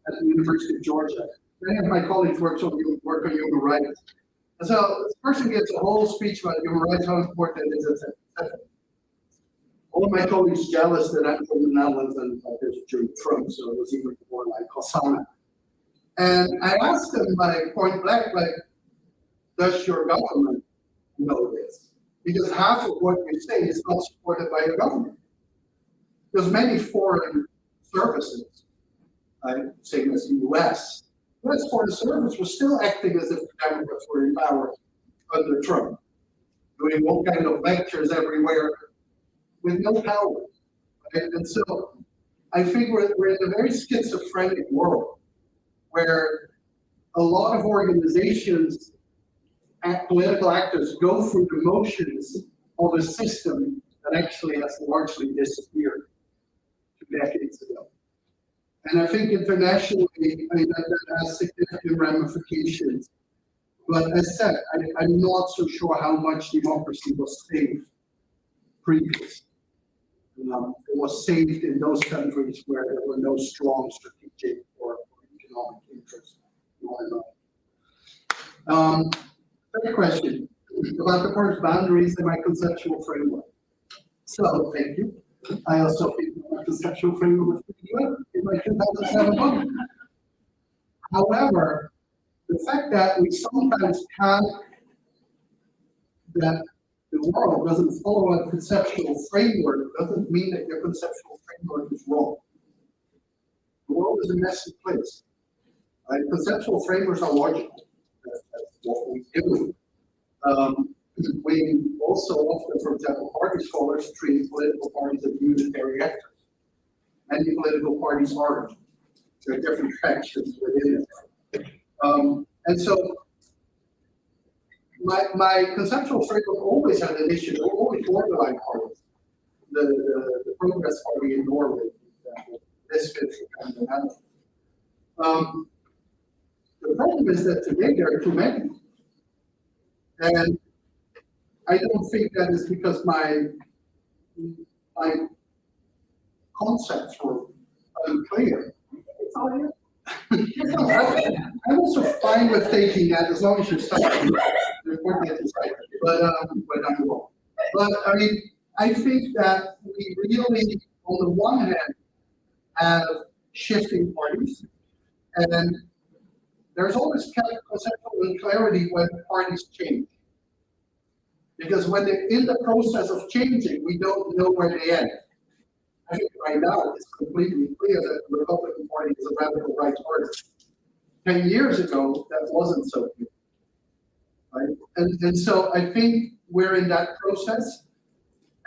Speaker 1: at the University of Georgia. Many of my colleagues work on human rights. And so this person gives a whole speech about human rights, how important it is, etc. All of my colleagues jealous that I'm from the Netherlands and there's during Trump, so it was even more like Hosanna. And I asked them like point blank, like, does your government know this? Because half of what you say is not supported by your government. There's many foreign services, same as the US. US foreign service was still acting as if the Democrats were in power under Trump, doing all kind of lectures everywhere with no power. Right? And so I think we're in a very schizophrenic world where a lot of organizations and political actors go through the motions of a system that actually has largely disappeared 2 decades ago. And I think internationally, that has significant ramifications. But as I said, I'm not so sure how much democracy was saved previously. It was saved in those countries where there were no strong strategic or economic interests. Third question about the first boundaries in my conceptual framework. So, thank you. I also think my conceptual framework was pretty good in my 2007 book. However, the fact that we sometimes have that the world doesn't follow a conceptual framework doesn't mean that your conceptual framework is wrong. The world is a messy place. Right? Conceptual frameworks are logical. That's what we do. We also often, for example, party scholars treat political parties as unitary actors. Many political parties aren't. There are different factions within it. And so my conceptual framework always had an issue, always borderline parties. The Progress Party in Norway, for example, this fits kind of another. The problem is that today there are too many. And I don't think that is because my concepts were unclear. I'm also fine with taking that as long as you're citing but I'm wrong. But I mean, I think that we really, on the one hand, have shifting parties, and there's always conceptual clarity when parties change. Because when they're in the process of changing, we don't know where they end. I think right now it's completely clear that the Republican Party is a radical right party. 10 years ago, that wasn't so clear. Right? And so I think we're in that process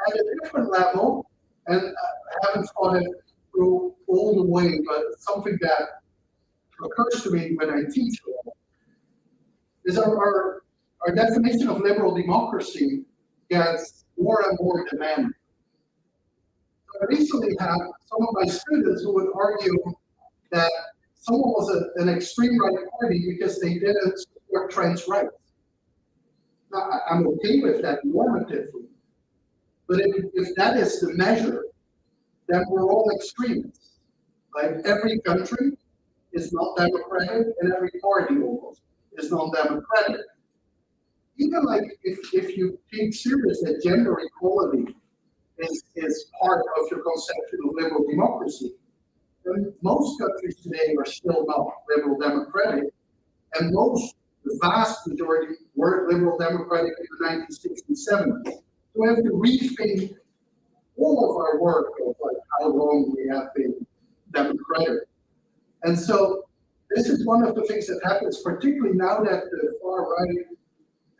Speaker 1: at a different level, and I haven't thought it through all the way, but something that occurs to me when I teach is our definition of liberal democracy gets more and more demanding. I recently had some of my students who would argue that someone was an extreme right party because they didn't support trans rights. Now, I'm okay with that normatively, but if that is the measure, then we're all extremists. Like every country is not democratic, and every party almost is non-democratic. Even like if you take serious that gender equality is part of your conception of liberal democracy, And most countries today are still not liberal democratic, and the vast majority were liberal democratic in the 1960s and 70s. So we have to rethink all of our work of like how long we have been democratic. And so this is one of the things that happens, particularly now that the far right,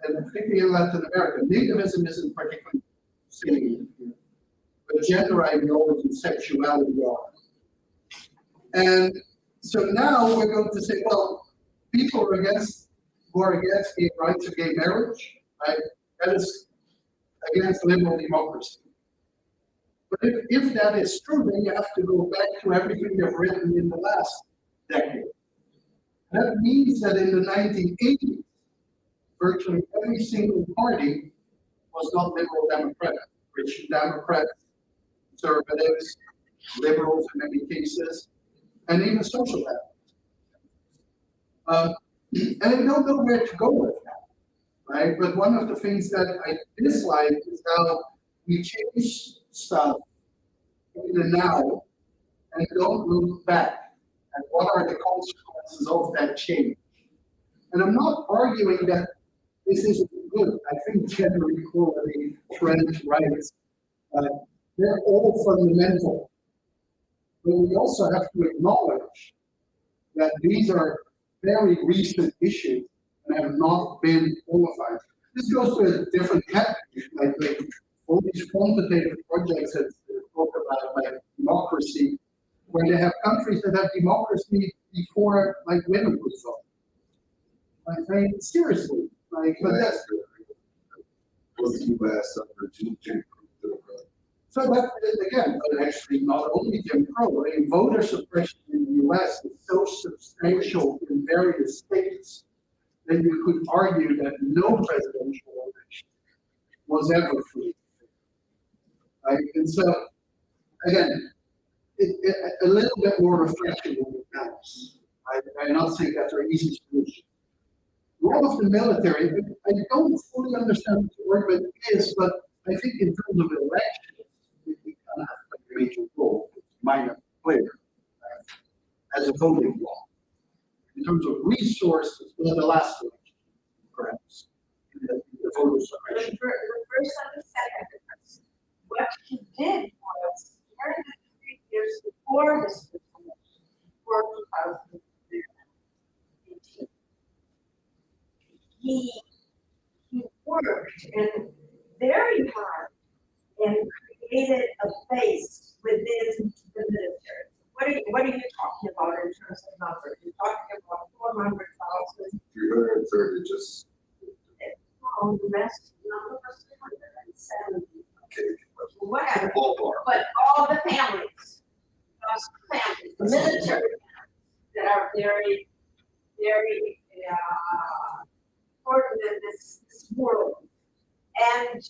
Speaker 1: and particularly in Latin America, nativism isn't particularly seen, but gender ideology, sexuality are. And so now we're going to say, well, people who are against gay rights or gay marriage, right? That is against liberal democracy. But if that is true, then you have to go back to everything you've written in the last decade. That means that in the 1980s, virtually every single party was not liberal democratic. Christian Democrats, conservatives, liberals in many cases, and even social democrats. And I don't know where to go with that, right? But one of the things that I dislike is how we change stuff in the now and don't look back at what are the consequences of that change. And I'm not arguing that this isn't good. I think gender equality, trans rights, they're all fundamental. But we also have to acknowledge that these are very recent issues and have not been qualified. This goes to a different category, like all these quantitative projects that talk about like democracy, where they have countries that have democracy before like women could vote. Like, I mean, seriously, like, but that's
Speaker 3: Was the U.S. under Jim Crow?
Speaker 1: so that again, but actually not only Jim Crow. I mean, voter suppression in the U.S. is so substantial in various states that you could argue that no presidential election was ever free. Right? And so, again, a little bit more reflection on the maps. I'm not saying that's our easy solution. Role of the military, I don't fully understand what the argument is, but I think in terms of elections, it kind of has a major role. It's minor player as a voting law. In terms of resources, well, the last election, perhaps, the voter suppression.
Speaker 4: The first and the second, what he did was, during the 3 years before this election, before 2018, he worked and very hard and created a base within the military. What are you talking about in terms of numbers? You're talking about 400,000.
Speaker 3: 330 just.
Speaker 4: The rest number was 370.
Speaker 3: Okay.
Speaker 4: Whatever.
Speaker 3: Ballpark.
Speaker 4: But all the families, the military families that are very, very important in this world. And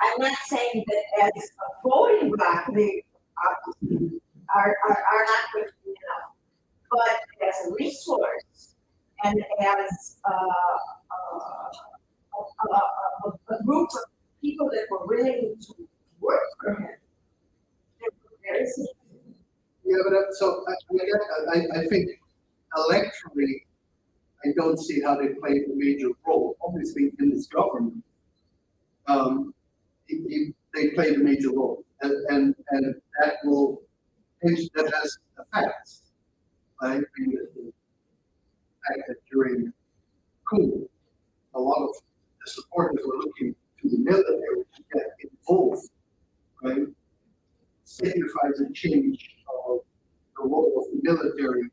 Speaker 4: I'm not saying that as a voting bloc, they are not going to be enough, but as a resource and as a group of people that were willing to work for him, they were very significant.
Speaker 1: Yeah, but so I think electorally, I don't see how they played a major role. Obviously, in this government, they played a major role, and that will that has effects. I agree with the fact that during coup, a lot of the supporters were looking to the military to get involved, right? Signifies a change of the role of the military,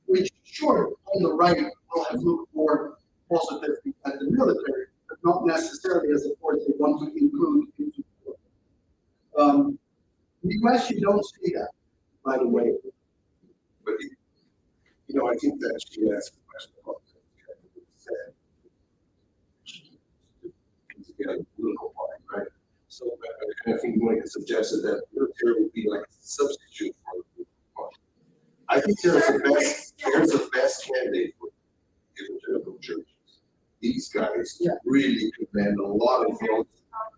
Speaker 1: which sure on the right will have looked more positively at the military, but not necessarily as a force they want to include into in the US you don't see that, by the way.
Speaker 3: But I think that she asked a question about said. Again, political party, right? So I kind of think one can suggest that military would be like a substitute for the political party. I think there's a best candidate for evangelical churches. These guys really command a lot of votes.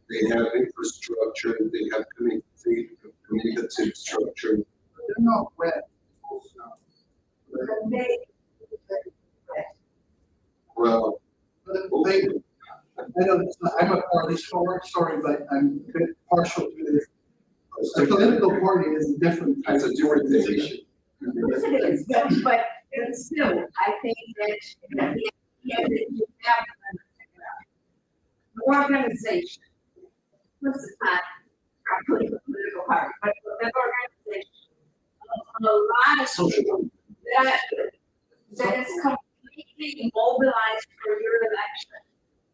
Speaker 3: They have infrastructure, they have community communicative structure.
Speaker 1: They're not red.
Speaker 4: But they,
Speaker 3: Well,
Speaker 1: But they, I don't, I'm a party historian, sorry, but I'm a bit partial to this. A political party is a different type
Speaker 3: It's a
Speaker 1: of
Speaker 3: different thing.
Speaker 1: organization.
Speaker 4: yes, it is, but still, I think that the idea that you have an organization, this is not a political party, but an organization of a lot of
Speaker 3: social.
Speaker 4: people that is completely mobilized for your election,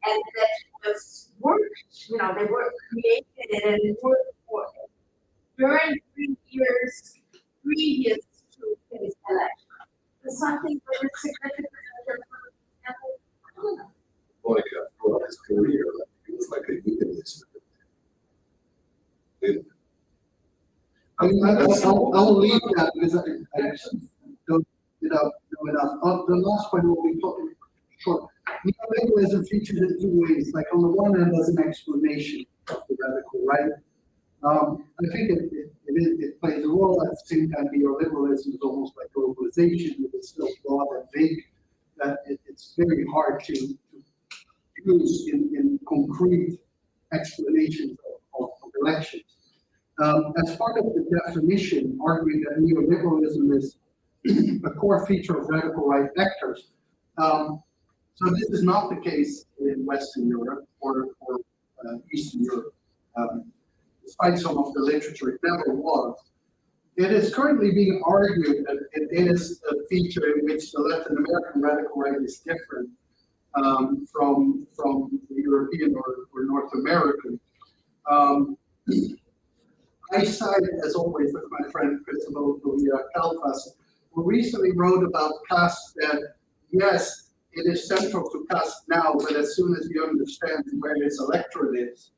Speaker 4: and that was worked, you know, they were created and worked for it during 3 years previous to his election. There's something very significant in terms of
Speaker 3: Monica, throughout his career, he was like a unionist.
Speaker 1: I mean, I'll leave that because I don't, know enough. The last point will be talking short. Neoliberalism features in two ways. Like on the one hand, there's an explanation of the radical right. I think it plays a role. At the same time, neoliberalism is almost like globalization. It's still broad and vague. That it's very hard to use in concrete explanations of elections. As part of the definition, arguing that neoliberalism is a core feature of radical right actors. So this is not the case in Western Europe or Eastern Europe. Despite some of the literature, it never was. It is currently being argued that it is a feature in which the Latin American radical right is different from the European or North American. I cited, as always, with my friend Cristobal Calvas, who recently wrote about Cas that, yes, it is central to Cas now, but as soon as you understand where its electorate is,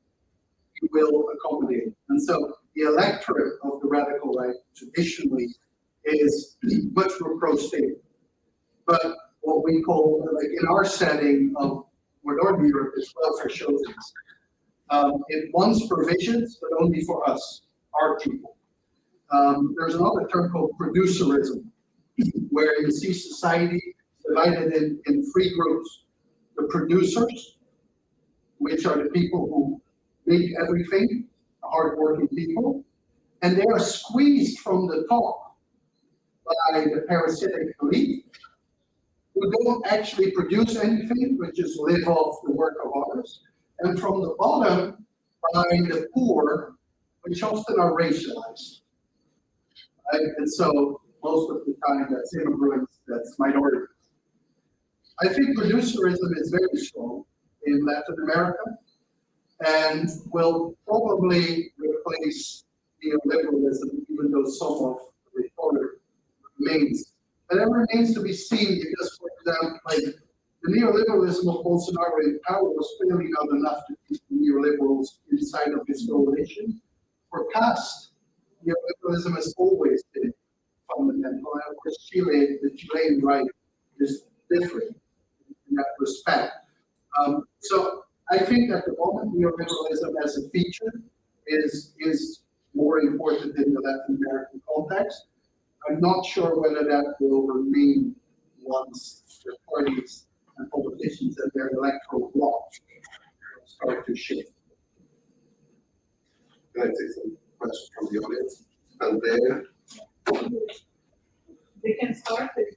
Speaker 1: you will accommodate. And so the electorate of the radical right traditionally is much more pro-state. But what we call, like in our setting of Northern Europe, is welfare chauvinism. It wants provisions, but only for us, our people. There's another term called producerism, where you see society divided in three groups. The producers, which are the people who make everything, hardworking people, and they are squeezed from the top by the parasitic elite, who don't actually produce anything, but just live off the work of others, and from the bottom by the poor, which often are racialized. Right? And so most of the time that's immigrants, that's minorities. I think producerism is very strong in Latin America and will probably replace neoliberalism, even though some of the rhetoric remains. But that remains to be seen because, for example, like the neoliberalism of Bolsonaro in power was clearly not enough to keep the neoliberals inside of his coalition. For Cas, neoliberalism has always been fundamental. And of course, Chile, the Chilean right is different in that respect. So I think at the moment, neoliberalism as a feature is more important in the Latin American context. I'm not sure whether that will remain once the parties and politicians and their electoral blocks start to shift.
Speaker 3: Can I take some questions from the audience? And there.
Speaker 5: They can start with.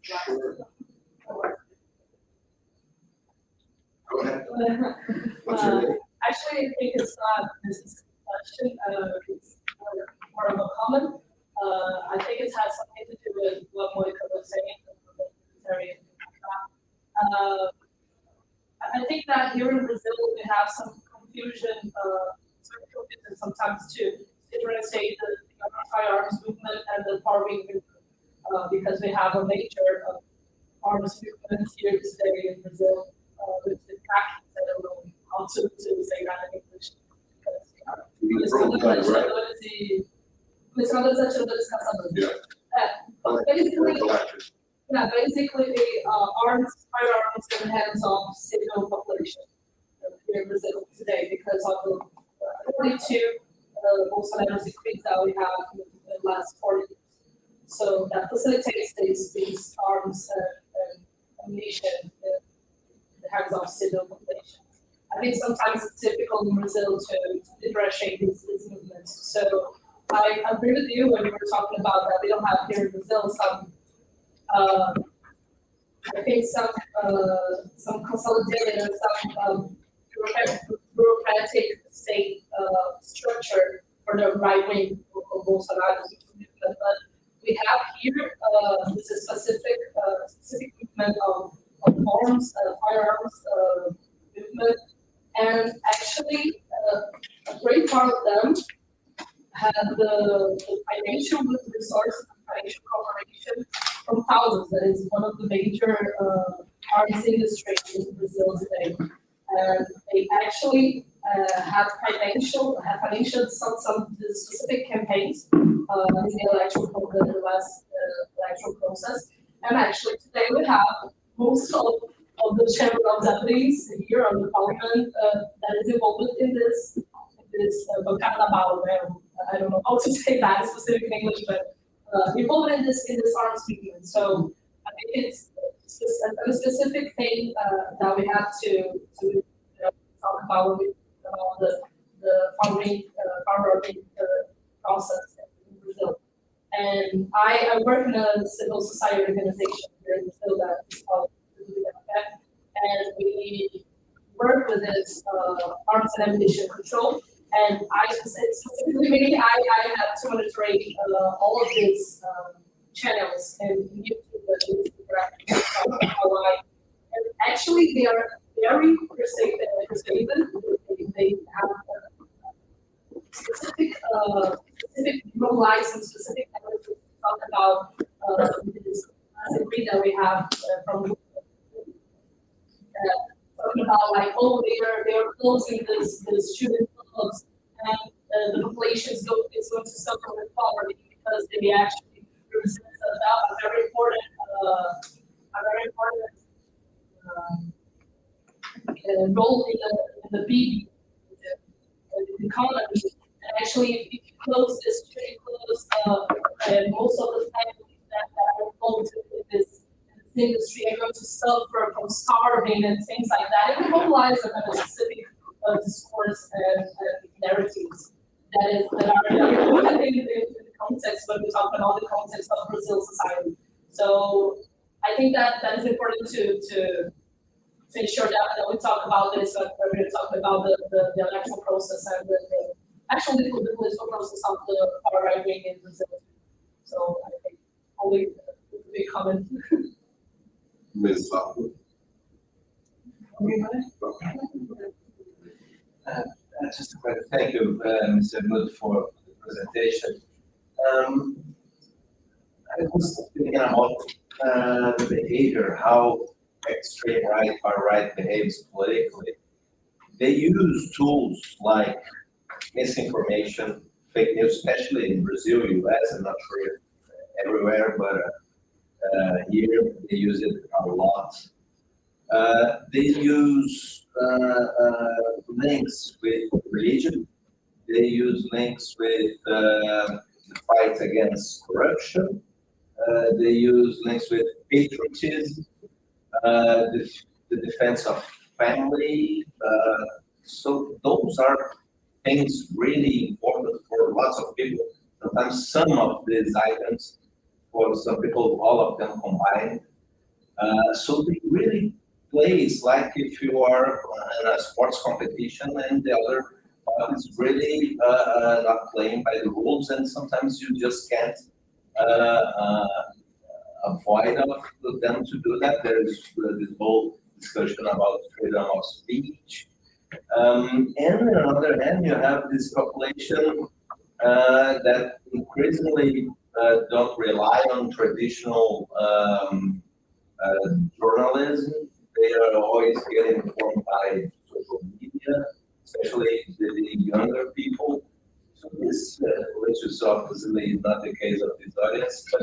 Speaker 3: Sure. Go ahead. What's your name?
Speaker 5: Actually, I think it's not this is a question. It's more of a comment. I think it has something to do with what Monica was saying. I think that here in Brazil we have some confusion, sometimes to differentiate the anti-arms movement and the farming movement, because we have a major arms movement here today in Brazil, with the practice that I will also to say that in English. Basically, arms, firearms in the hands of civil population here in Brazil today because of the 42 Bolsonaro's decrees that we have in the last 40 years. So that facilitates these arms and ammunition in the hands of civil population. I think sometimes it's difficult in Brazil to differentiate these movements. So I agree with you when you were talking about that we don't have here in Brazil some, I think some consolidated and some bureaucratic state structure for the right wing of Bolsonaro. But we have here this is specific movement of arms, firearms movement, and actually a great part of them have the financial resources and financial cooperation from thousands. That is one of the major arms industries in Brazil today. And they actually have financial some specific campaigns in the last electoral process. And actually today we have most of the Chamber of Deputies here on the Parliament that is involved in this bancada bala. I don't know how to say that specific in English, but involved in this arms movement. So I think it's a specific thing that we have to talk about with the farming process in Brazil. And I work in a civil society organization here in Brazil that is called and we work with this arms and ammunition control. And I specifically, I have to monitorate all of these channels and YouTube and actually they are very persuasive. They have specific license, specific efforts to talk about this degree that we have from talking about like, oh, they are closing this student clubs and the population is going to suffer with poverty because they actually represent a very important role in the BB economy. And actually, if you close this, most of the families that are involved in this industry are going to suffer from starving and things like that. It will mobilize a specific discourse and narratives that are very important in the context when we talk about the context of Brazil society. So I think that is important to ensure that we talk about this when we're talking about the electoral process and the political process of the far right wing in Brazil. So I think only a big comment.
Speaker 3: Ms. Lockwood.
Speaker 6: Just a quick thank you, Mr. Mudde, for the presentation. I was thinking about the behavior, how extreme right, far right behaves politically. They use tools like misinformation, fake news, especially in Brazil, US, I'm not sure everywhere, but here they use it a lot. They use links with religion. They use links with the fight against corruption. They use links with patriotism, the defense of family. So those are things really important for lots of people. Sometimes some of these items, for some people, all of them combined. So they really plays like if you are in a sports competition and the other is really not playing by the rules, and sometimes you just can't avoid of them to do that. There's this whole discussion about freedom of speech. And on the other hand, you have this population that increasingly don't rely on traditional journalism. They are always getting informed by social media, especially the younger people. So this, which is obviously not the case of this audience, but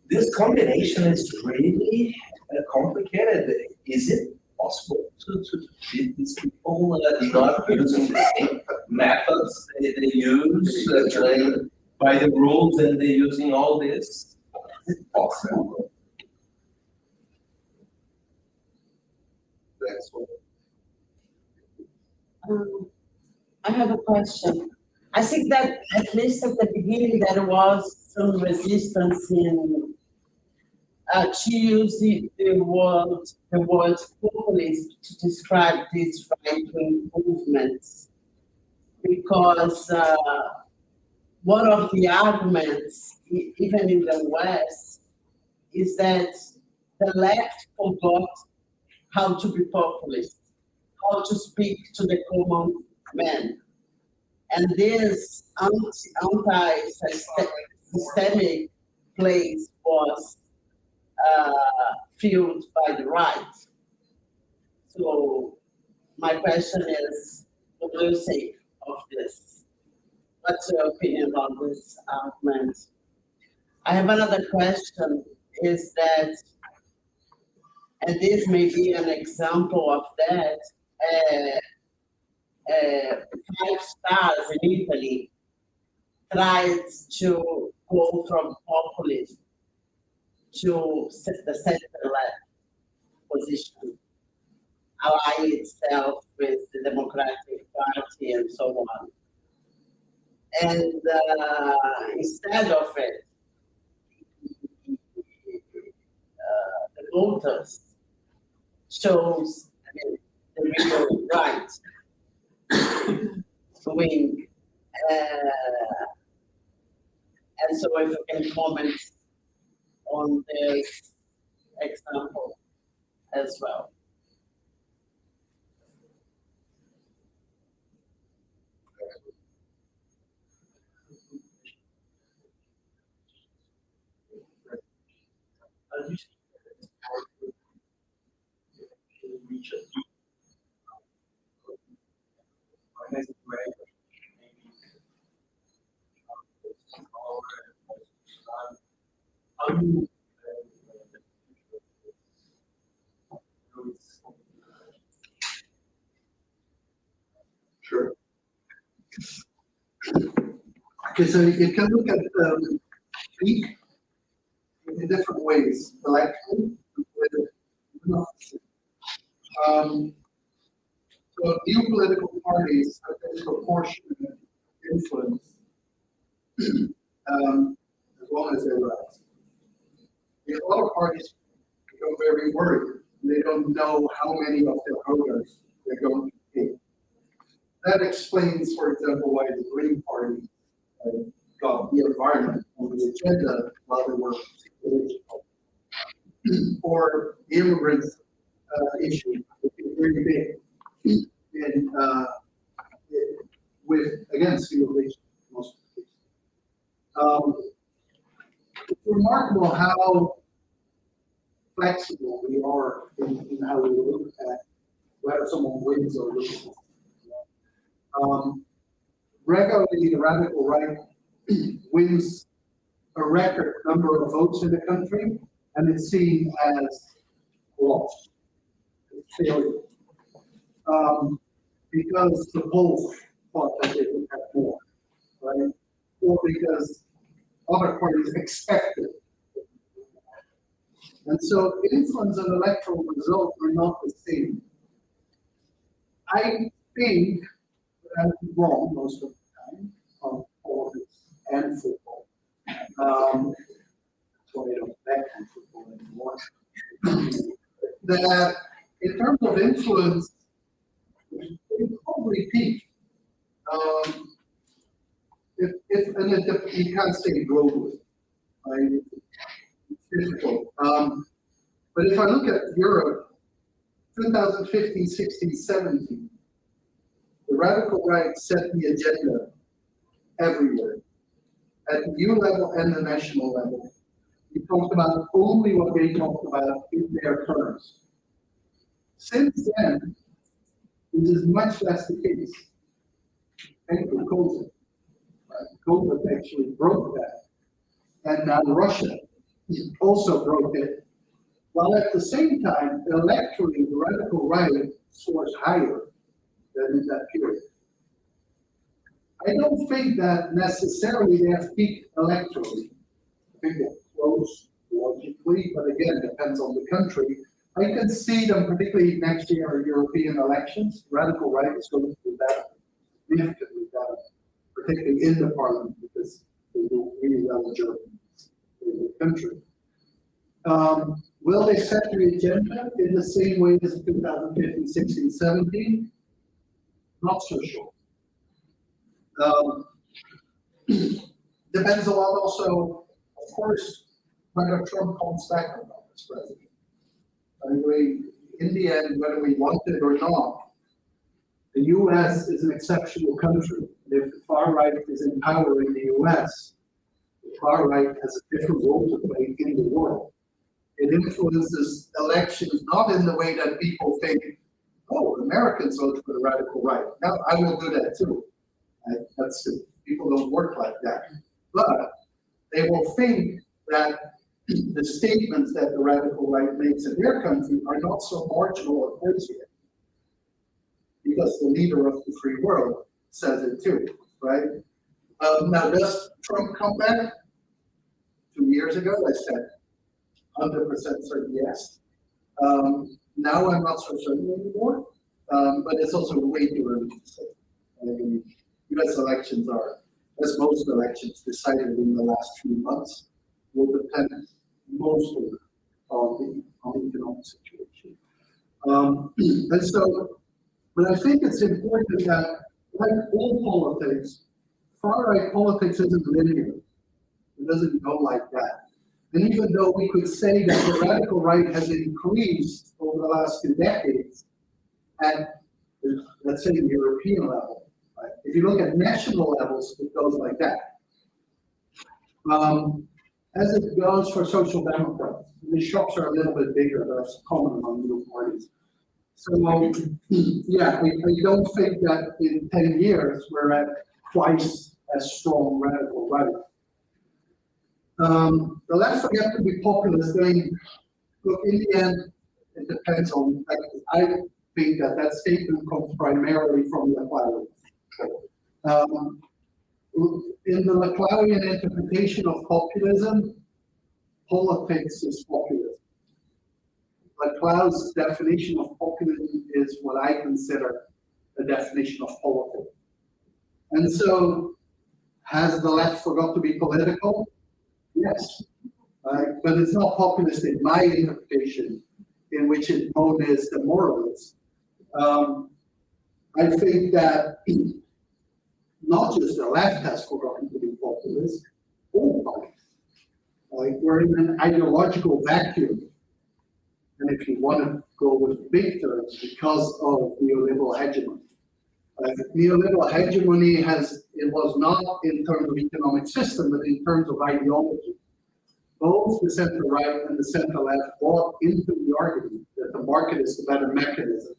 Speaker 6: this combination is really complicated. Is it possible to treat these people not using the same methods they use by the rules, and they're using all this. Is it possible?
Speaker 3: That's what.
Speaker 7: I have a question. I think that at least at the beginning there was some resistance in to use the word populist to describe these right-wing movements, because one of the arguments, even in the West, is that the left forgot how to be populist, how to speak to the common man. And this anti-systemic place was filled by the right. So my question is, what do you say of this? What's your opinion on this argument? I have another question, is that, and this may be an example of that, 5 stars in Italy tried to go from populism to the center-left position, align itself with the Democratic Party and so on. And instead of it, the voters chose the real right wing. And so if you can comment on this example as well.
Speaker 1: Sure. Okay, so you can look at peak in different ways, electorally, so new political parties have disproportionate influence as long as they rise. A lot of parties become very worried. They don't know how many of their voters they're going to take. That explains, for example, why the Green Party got the environment on the agenda while they were political. Or the immigrants issue, which is really big, and with, again, civilization, most of the cases. It's remarkable how flexible we are in how we look at whether someone wins or loses. Regularly, the radical right wins a record number of votes in the country, and it's seen as lost, failure, because the polls thought that they would have more, right? Or because other parties expected. And so influence and electoral results are not the same. I think that I'm wrong most of the time on politics and football. So I don't bet on football anymore. That in terms of influence, it probably peaked. You can't say globally, right? It's difficult. But if I look at Europe, 2015, 16, 17, the radical right set the agenda everywhere, at the EU level and the national level. We talked about only what they talked about in their terms. Since then, this is much less the case. Thank you, COVID. COVID actually broke that. And now Russia also broke it. While at the same time, electorally, the radical right soars higher than in that period. I don't think that necessarily they have peaked electorally. I think they're close logically, but again, depends on the country. I can see them, particularly next year in European elections. Radical right is going to do better, significantly better, particularly in the parliament, because they do really well in the country. Will they set the agenda in the same way as 2015, 16, 17? Not so sure. Depends a lot also, of course, whether Trump comes back or not as president. Anyway, in the end, whether we want it or not, the US is an exceptional country. If the far right is in power in the US, the far right has a different role to play in the world. It influences elections not in the way that people think, oh, Americans vote for the radical right. Now, I will do that too. That's it. People don't work like that. But they will think that the statements that the radical right makes in their country are not so marginal or crazy. Because the leader of the free world says it too, right? Now, does Trump come back? 2 years ago, I said 100% certain yes. Now I'm not so certain anymore, but it's also way too early to say. US elections are, as most elections, decided in the last few months, will depend mostly on the economic situation. And so, but I think it's important that, like all politics, far-right politics isn't linear. It doesn't go like that. And even though we could say that the radical right has increased over the last 2 decades at, let's say, the European level, right? If you look at national levels, it goes like that. As it goes for social democrats, the shocks are a little bit bigger. That's common among middle parties. So, yeah, I don't think that in 10 years we're at twice as strong radical right. The left forget to be populist. I mean, look, in the end, it depends on, like, I think that that statement comes primarily from the Laclauian. In the Laclauian interpretation of populism, politics is populism. Laclau's definition of populism is what I consider a definition of politics. And so, has the left forgot to be political? Yes, but it's not populist in my interpretation, in which it known as the moralist. I think that not just the left has forgotten to be populist, all parties. Like, we're in an ideological vacuum. And if you want to go with big terms, because of neoliberal hegemony. Neoliberal hegemony it was not in terms of economic system, but in terms of ideology. Both the center right and the center left bought into the argument that the market is the better mechanism,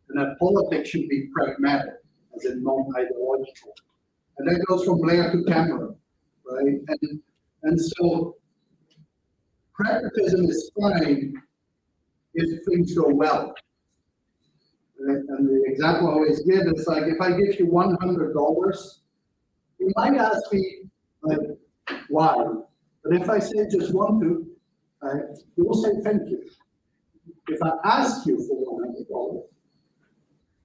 Speaker 1: and that politics should be pragmatic, as in non-ideological. And that goes from Blair to Cameron, right? And so pragmatism is fine if things go well. And the example I always give is like, if I give you $100, you might ask me, like, why? But if I say just want to, you will say thank you. If I ask you for $100,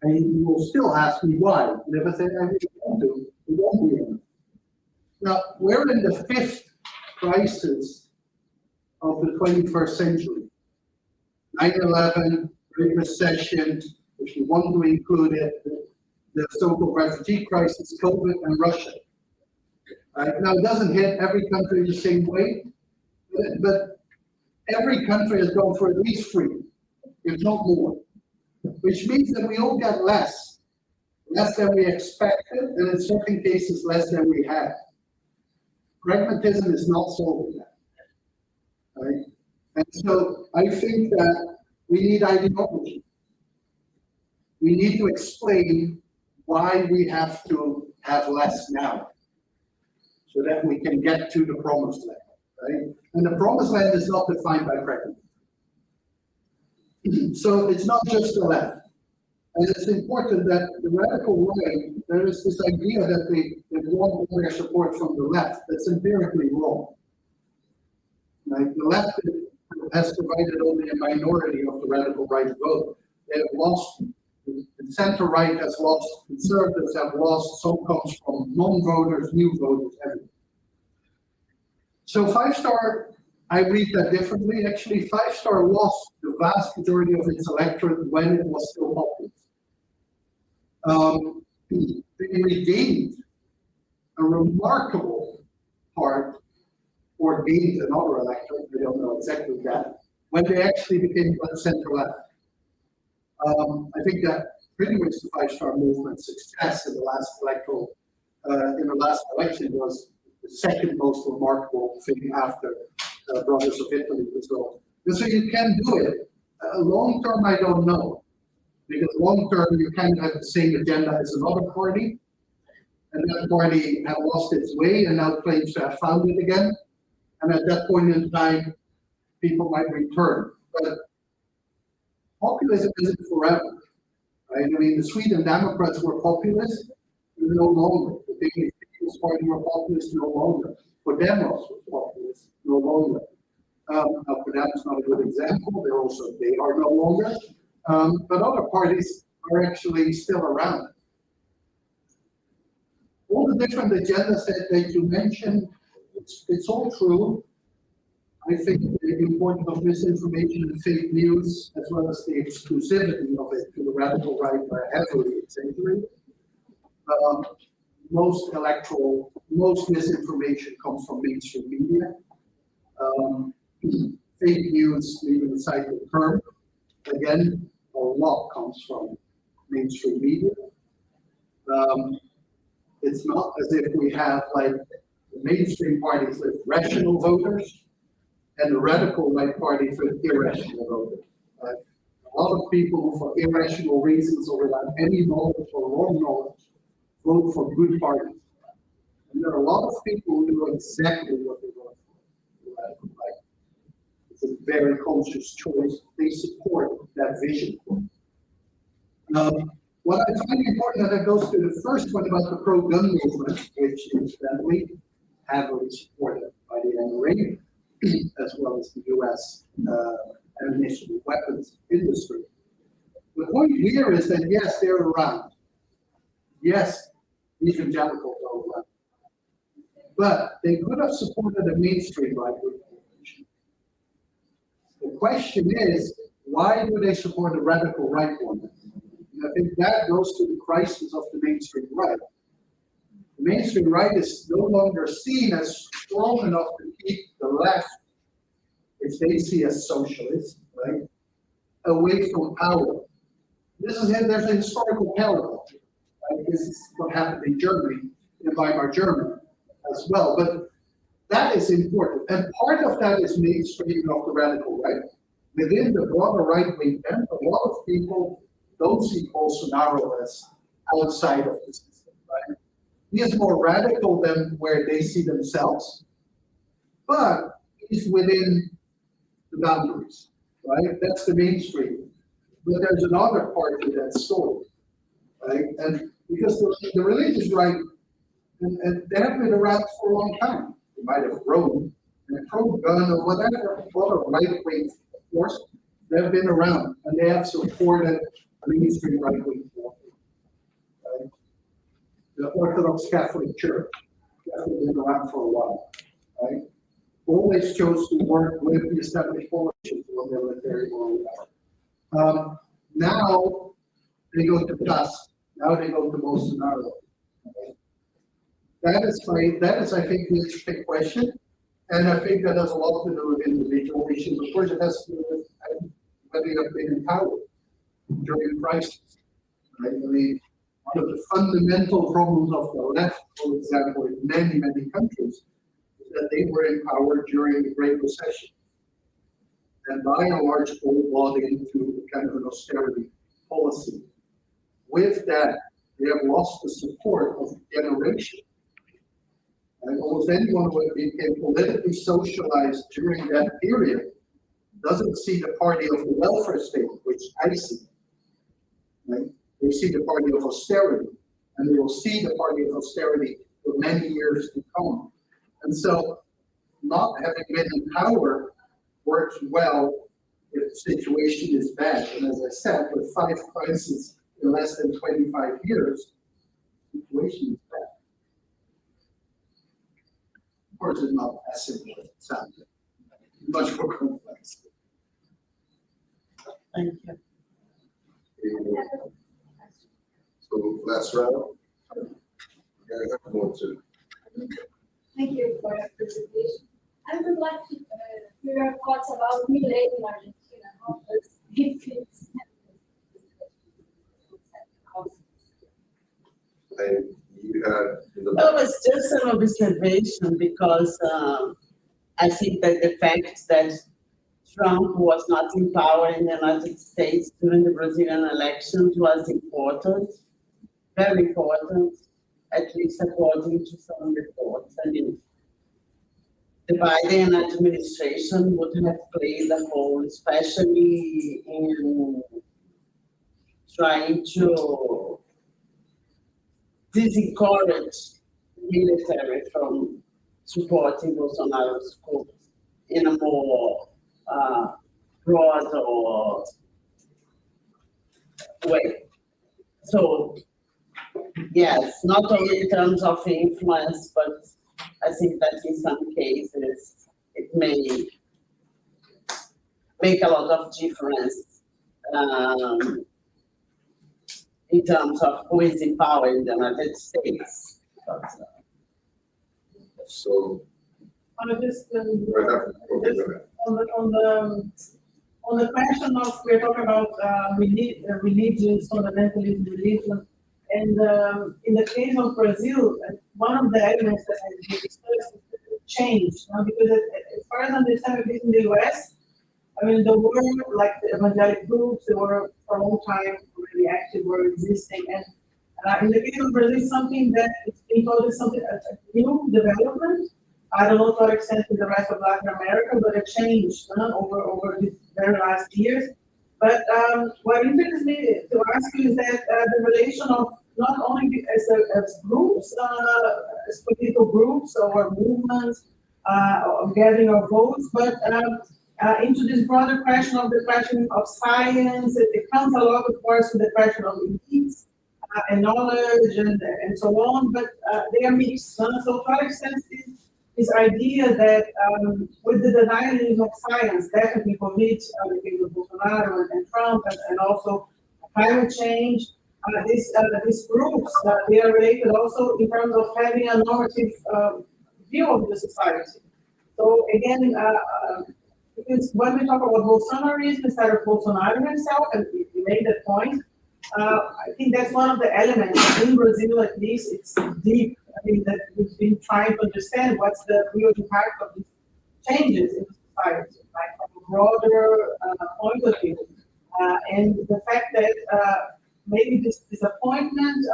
Speaker 1: and you will still ask me why. And if I say I really want to, it won't be enough. Now, we're in the 5th crisis of the 21st century. 9/11, Great Recession, if you want to include it, the so-called refugee crisis, COVID, and Russia. Now, it doesn't hit every country the same way, but every country has gone through at least 3, if not more, which means that we all get less than we expected, and in certain cases, less than we had. Pragmatism is not solving that, right? And so I think that we need ideology. We need to explain why we have to have less now, so that we can get to the promised land, right? And the promised land is not defined by pragmatism. So it's not just the left. And it's important that the radical right, there is this idea that they want all their support from the left. That's empirically wrong. Right? The left has provided only a minority of the radical right vote. They have lost, the center right has lost, conservatives have lost, some comes from non-voters, new voters, everything. So 5-star, I read that differently. Actually, 5-star lost the vast majority of its electorate when it was still populist. They regained a remarkable part, or gained another electorate, we don't know exactly that, when they actually became center-left. I think that pretty much the 5-star movement's success in the last election was the second most remarkable thing after Brothers of Italy as well. And so you can do it. Long term, I don't know. Because long term, you kind of have the same agenda as another party. And that party had lost its way and now claims to have found it again. And at that point in time, people might return. But populism isn't forever. Right? I mean, the Sweden Democrats were populist, no longer. The Danish People's Party were populist, no longer. Podemos was populist, no longer. Now, Podemos is not a good example. They are no longer. But other parties are actually still around. All the different agendas that you mentioned, it's all true. I think the importance of misinformation and fake news, as well as the exclusivity of it to the radical right, are heavily exaggerated. Most misinformation comes from mainstream media. Fake news, leaving aside the term, again, a lot comes from mainstream media. It's not as if we have like the mainstream parties with rational voters and the radical right parties with irrational voters. Right? A lot of people who, for irrational reasons or without any knowledge or wrong knowledge, vote for good parties. And there are a lot of people who know exactly what they vote for. The radical right. It's a very conscious choice. They support that vision. What I find important, that goes to the first one about the pro-gun movement, which is incidentally heavily supported by the NRA, as well as the U.S. Ammunition and weapons industry. The point here is that yes, they're around. Yes, evangelicals are around. But they could have supported a mainstream right wing. The question is, why do they support a radical right one? I think that goes to the crisis of the mainstream right. The mainstream right is no longer seen as strong enough to keep the left, which they see as socialist, right, away from power. There's a historical parallel. Right? This is what happened in Germany, in Weimar Germany as well. But that is important. And part of that is mainstreaming of the radical right. Within the broader right-wing camp, a lot of people don't see Bolsonaro as outside of the system, right? He is more radical than where they see themselves, but he's within the boundaries, right? That's the mainstream. But there's another part to that story, right? And because the religious right, and they have been around for a long time. They might have grown, and pro-gun or whatever other right-wing force, they've been around, and they have supported mainstream right-wing forces. Right? The Orthodox Catholic Church has been around for a while, right? Always chose to work with the established politicians or military or whatever. Now they go to Cas. Now they go to Bolsonaro. Right? That is, I think, the interesting question, and I think that has a lot to do with individual issues. Of course, it has to do with whether you have been in power during a crisis. Right? I mean, one of the fundamental problems of the left, for example, in many, many countries, is that they were in power during the Great Recession. And by and large, all bought into kind of an austerity policy. With that, they have lost the support of a generation. And almost anyone who became politically socialized during that period doesn't see the party of the welfare state, which I see. Right? They see the party of austerity, and they will see the party of austerity for many years to come. And so not having been in power works well if the situation is bad. And as I said, with 5 crises in less than 25 years, the situation is bad. Of course, it's not as simple as it sounds. It's much more complex.
Speaker 7: Thank you.
Speaker 3: So last round. Yeah, I'm going to.
Speaker 8: Thank you for your presentation. I would like to hear your thoughts about Middle Age in Argentina. How does it fit?
Speaker 3: And you had in the.
Speaker 7: Well, it's just an observation because I think that the fact that Trump was not in power in the United States during the Brazilian elections was important, very important, at least according to some reports. I mean, the Biden administration would have played a role, especially in trying to disencourage the military from supporting Bolsonaro's coup in a more broad or way. So, yes, not only in terms of influence, but I think that in some cases it may make a lot of difference in terms of who is in power in the United States. But,
Speaker 3: So.
Speaker 9: Just
Speaker 3: Okay.
Speaker 9: on the question of, we're talking about religions, fundamentalism, religion, and in the case of Brazil, one of the elements that has been discussed is change, because as far as I understand, at least in the US, I mean, there were like the evangelic groups, they were for a long time really active, were existing, and in the case of Brazil, something that is being called is something, a new development. I don't know to what extent in the rest of Latin America, but it changed over these very last years. But what interests me to ask you is that the relation of not only as groups, as political groups or movements, of gathering of votes, but into this broader question of the question of science. It comes a lot, of course, with the question of elites and knowledge and so on, but they are mixed. So to what extent this idea that with the denialism of science, definitely for which the case of Bolsonaro and Trump and also climate change, these groups, they are related also in terms of having a normative view of the society. So again, because when we talk about Bolsonarism instead of Bolsonaro himself, and we made that point, I think that's one of the elements in Brazil, at least, it's deep. I think that we've been trying to understand what's the real impact of these changes in society, like from a broader point of view. And the fact that maybe this disappointment,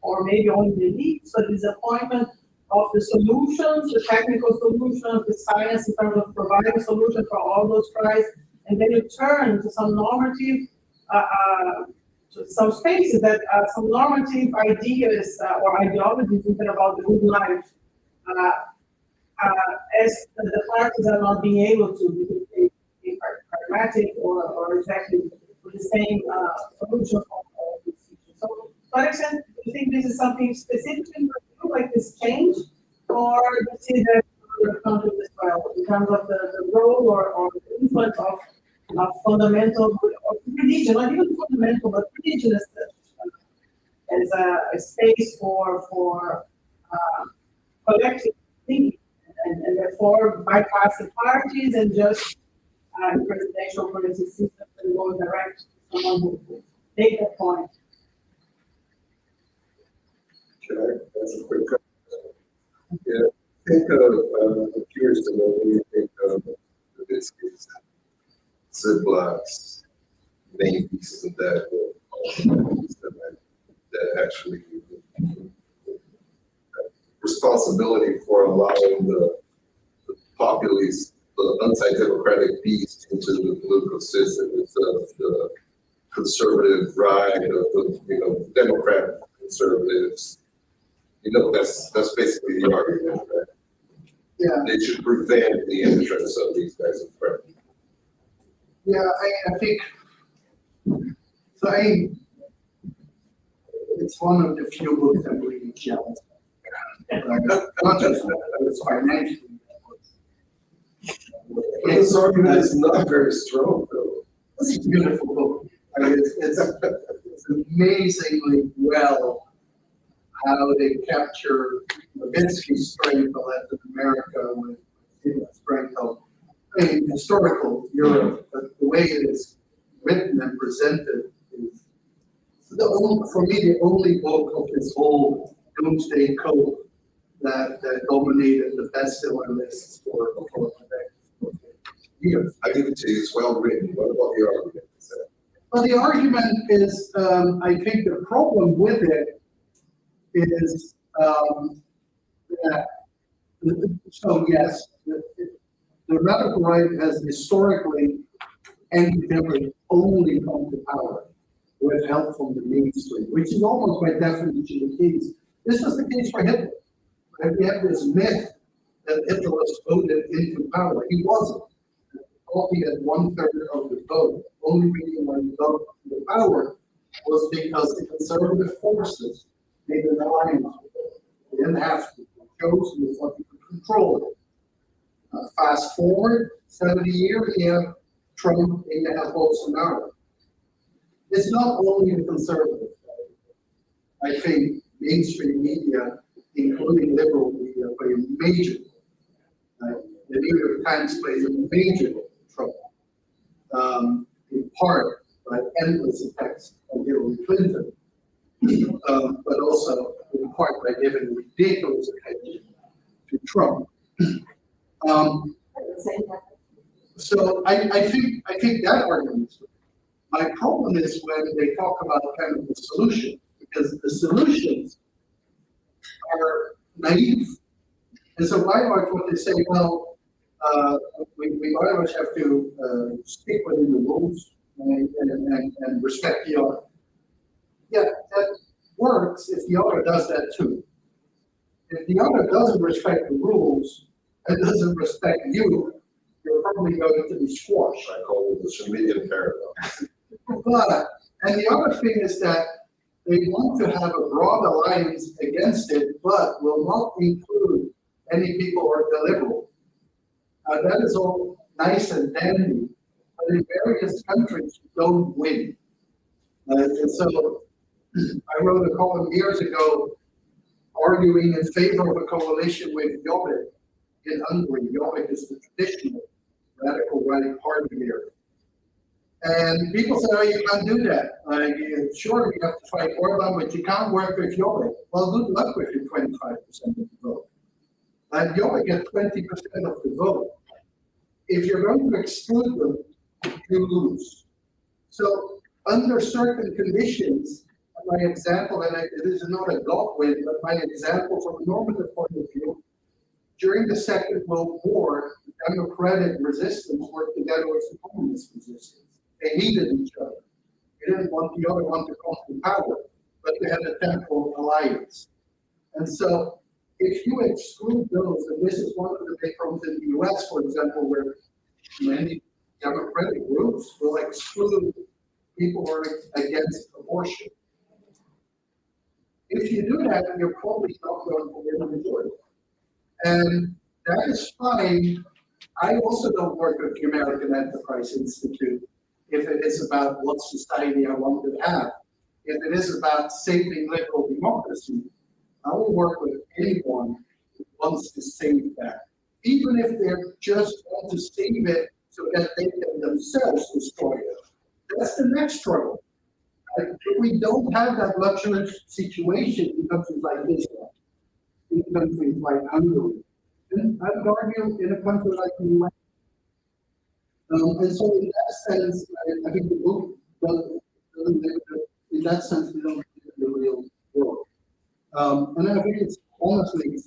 Speaker 9: or maybe only the elites, but disappointment of the solutions, the technical solutions, the science in terms of providing solutions for all those cries, and then you turn to some normative, to some spaces that some normative ideas or ideologies thinking about the good life, as the parties are not being able to be pragmatic or exactly with the same solution for all these issues. So, to what extent do you think this is something specific in Brazil, like this change, or do you see that in other countries as well, in terms of the role or the influence of fundamental or religion, not even fundamental, but religion as a space for collective thinking, and therefore bypassing parties and just presidential policy systems and go direct to someone who make that point.
Speaker 3: Can I ask a quick question? Yeah, I'm curious to know what you think of this case. Ziplocs, main pieces of that actually responsibility for allowing the populace, the anti-democratic beast into the political system instead of the conservative ride of the, Democrat conservatives. That's basically the argument, right?
Speaker 1: Yeah,
Speaker 3: They should prevent the entrance of these guys in front.
Speaker 1: yeah, I think, so it's one of the few books I'm reading challenged. Not just that, it's financially.
Speaker 3: But this argument is not very strong, though.
Speaker 1: It's a beautiful book. I mean, it's amazingly well how they capture the Minsky strength of Latin America with strength of, historical Europe, but the way it is written and presented is for me the only book of this whole doomsday code that dominated the bestseller lists for years.
Speaker 3: I give it to you, it's well written. What about the argument?
Speaker 1: Well, the argument is, I think the problem with it is that, so yes, the radical right has historically and only come to power with help from the mainstream, which is almost by definition the case. This was the case for Hitler. Right? We have this myth that Hitler was voted into power. He wasn't. He had 1/3 of the vote. Only reason why he got the power was because the conservative forces made an alliance with him. They didn't have to. They chose and they thought they could control it. Fast forward 70 years, you have Trump and you have Bolsonaro. It's not only the conservative. I think mainstream media, including liberal media, play a major role. The New York Times plays a major role, in part by endless attacks on Hillary Clinton, but also in part by giving ridiculous attention to Trump. So I think that argument is good. My problem is when they talk about kind of the solution, because the solutions are naive. And so by and large, what they say, well, we by and large have to stick within the rules and respect the other. Yeah, that works if the other does that too. If the other doesn't respect the rules and doesn't respect you, you're probably going to be squashed.
Speaker 3: I call it the Schmidian paradox.
Speaker 1: But, and the other thing is that they want to have a broad alliance against it, but will not include any people who are illiberal. That is all nice and dandy, but in various countries you don't win. And so I wrote a column years ago arguing in favor of a coalition with Jobbik in Hungary. Jobbik is the traditional radical right party here. And people say, oh, you can't do that. Sure, you have to fight Orban, but you can't work with Jobbik. Well, good luck with your 25% of the vote. And Jobbik gets 20% of the vote. If you're going to exclude them, you lose. So under certain conditions, my example, and it is not a God win, but my example from a normative point of view, during the Second World War, the democratic resistance worked together with the communist resistance. They needed each other. They didn't want the other one to come to power, but they had a temporal alliance. And so if you exclude those, and this is one of the big problems in the US, for example, where many democratic groups will exclude people who are against abortion. If you do that, you're probably not going to win a majority. And that is fine. I also don't work with the American Enterprise Institute if it is about what society I want to have. If it is about saving liberal democracy, I will work with anyone who wants to save that. Even if they just want to save it so that they can themselves destroy it. That's the next struggle. We don't have that luxury situation in countries like Israel, in countries like Hungary, and I would argue in a country like the US. And so in that sense, I think the book doesn't in that sense, we don't live in the real world. And I think it's honestly,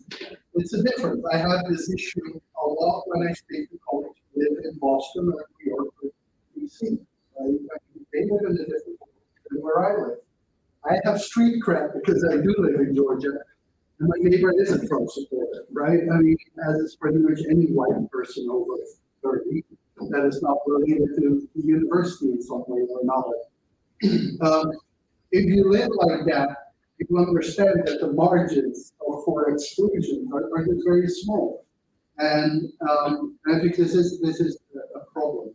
Speaker 1: it's a difference. I had this issue a lot when I stayed to college. I live in Boston or New York or DC. They live in a different I have street cred because I do live in Georgia, and my neighbor is a Trump supporter, right? I mean, as is pretty much any white person over 30 that is not related to the university in some way or another. If you live like that, you understand that the margins for exclusion are just very small. And I think this is a problem.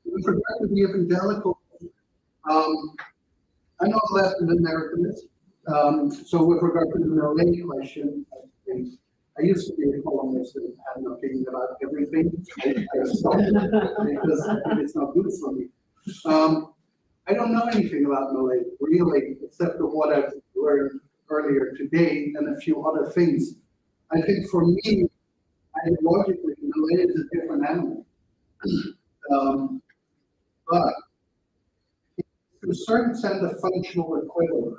Speaker 1: With regard to the evangelical, I'm not Latin Americanist. So with regard to the Malay question, I used to be a columnist and had an opinion about everything. I stopped because it's not good for me. I don't know anything about Malay, really, except for what I've learned earlier today and a few other things. I think for me, ideologically, Malay is a different animal. But to a certain extent, the functional equivalent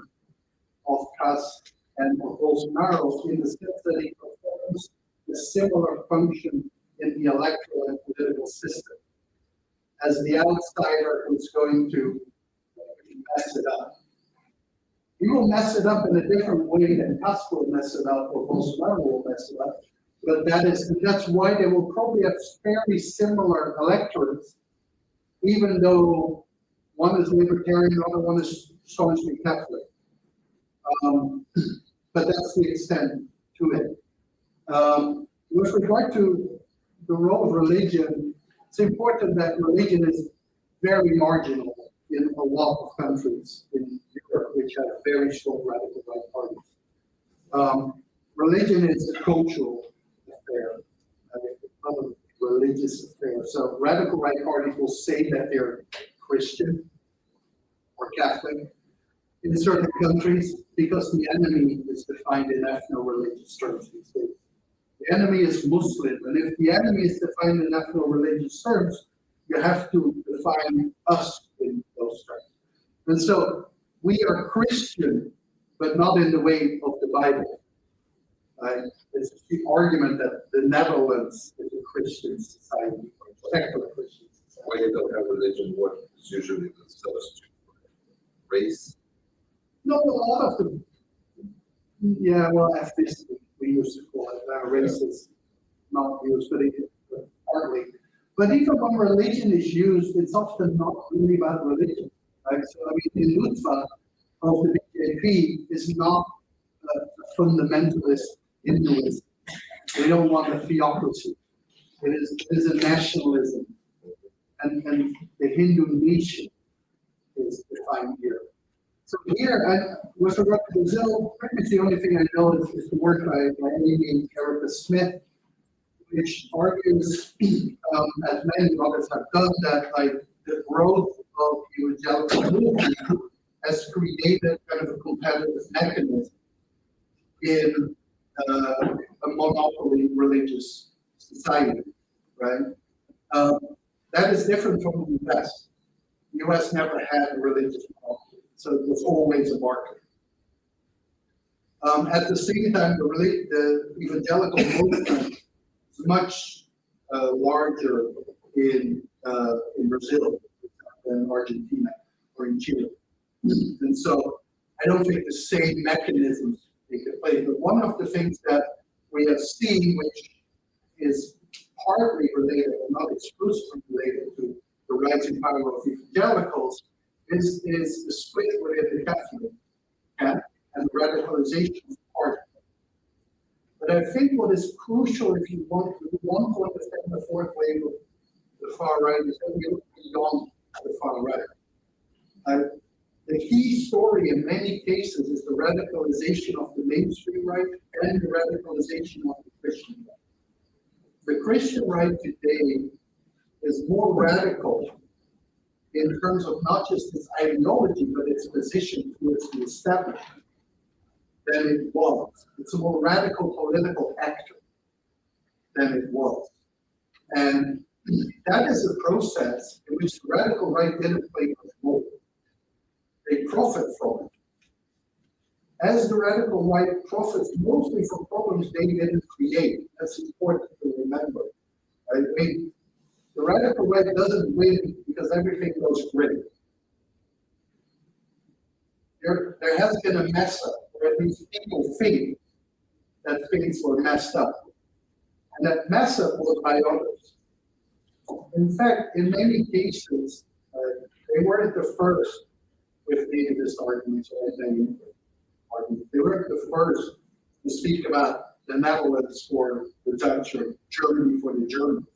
Speaker 1: of Cas and of Bolsonaro in the sense that he performs a similar function in the electoral and political system as the outsider who's going to mess it up. He will mess it up in a different way than Cas will mess it up or Bolsonaro will mess it up. But that's why they will probably have fairly similar electorates, even though one is libertarian, the other one is staunchly Catholic. But that's the extent to it. With regard to the role of religion, it's important that religion is very marginal in a lot of countries in Europe, which have very strong radical right parties. Religion is a cultural affair, it's not a religious affair. So radical right parties will say that they're Christian or Catholic in certain countries because the enemy is defined in ethno-religious terms these days. The enemy is Muslim, and if the enemy is defined in ethno-religious terms, you have to define us in those terms. And so we are Christian, but not in the way of the Bible. It's the argument that the Netherlands is a Christian society, or secular Christian society.
Speaker 3: When you don't have religion, what is usually the substitute for race?
Speaker 1: No, a lot of them. Yeah, well, ethnicity, we used to call it. Race is not used, but partly. But even when religion is used, it's often not really about religion. Right? So, I mean, the Lutfa of the BJP is not a fundamentalist Hinduism. They don't want a theocracy. It is a nationalism. And the Hindu nation is defined here. So here, with regard to Brazil, pretty much the only thing I know is the work by Amy and Erica Smith, which argues, as many others have done, that like the growth of the evangelical movement has created kind of a competitive mechanism in a monopoly religious society, right? That is different from the US. The US never had a religious monopoly, so it was always a market. At the same time, the evangelical movement is much larger in Brazil than Argentina or in Chile. And so I don't think the same mechanisms take place. But one of the things that we have seen, which is partly related, but not exclusively related to the rising power of evangelicals, is the split within the Catholic camp and the radicalization of the party. But I think what is crucial if you want to understand the fourth wave of the far right is that we look beyond the far right. The key story in many cases is the radicalization of the mainstream right and the radicalization of the Christian right. The Christian right today is more radical in terms of not just its ideology, but its position towards the establishment than it was. It's a more radical political actor than it was. And that is a process in which the radical right didn't play much role. They profit from it. As the radical right profits mostly from problems they didn't create, that's important to remember. Right? I mean, the radical right doesn't win because everything goes great. there has been a mess up, or at least people think that things were messed up. And that mess up was by others. In fact, in many cases, they weren't the first with nativist arguments or anything. They weren't the first to speak about the Netherlands for the Dutch or Germany for the Germans.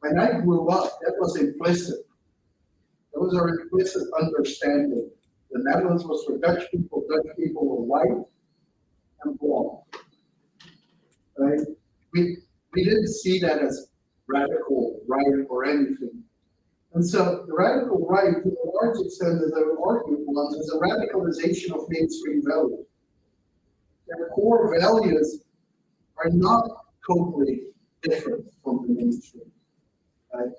Speaker 1: When I grew up, that was implicit. There was an implicit understanding. The Netherlands was for Dutch people were white and blonde. Right? We didn't see that as radical right or anything. And so the radical right, to a large extent, as I would argue once, is a radicalization of mainstream values. Their core values are not totally different from the mainstream. Right?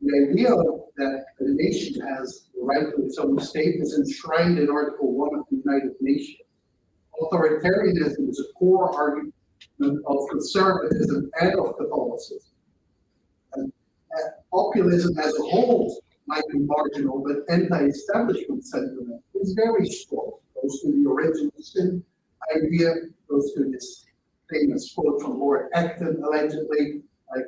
Speaker 1: The idea that a nation has the right to its own state is enshrined in Article 1 of the United Nations. Authoritarianism is a core argument of conservatism and of Catholicism. And populism as a whole might be marginal, but anti-establishment sentiment is very strong. Goes to the original sin idea, goes to this famous quote from Lord Acton, allegedly, like,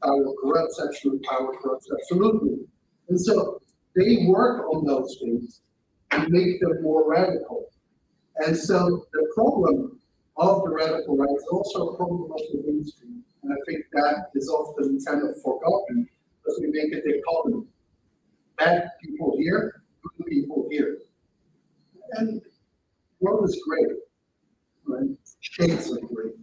Speaker 1: power corrupts, absolute power corrupts absolutely. And so they work on those things and make them more radical. And so the problem of the radical right is also a problem of the mainstream. And I think that is often kind of forgotten because we make a dichotomy. Bad people here, good people here. And the world is great, right? Shades of great.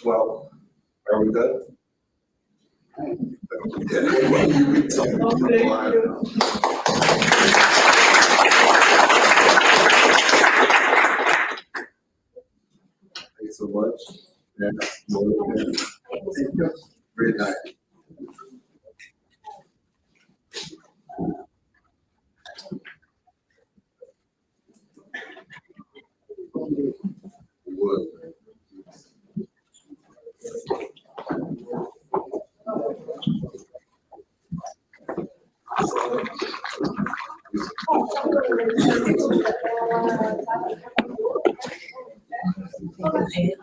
Speaker 3: Well, are we done? Thanks so much. Great night. Wood.
Speaker 8: Okay.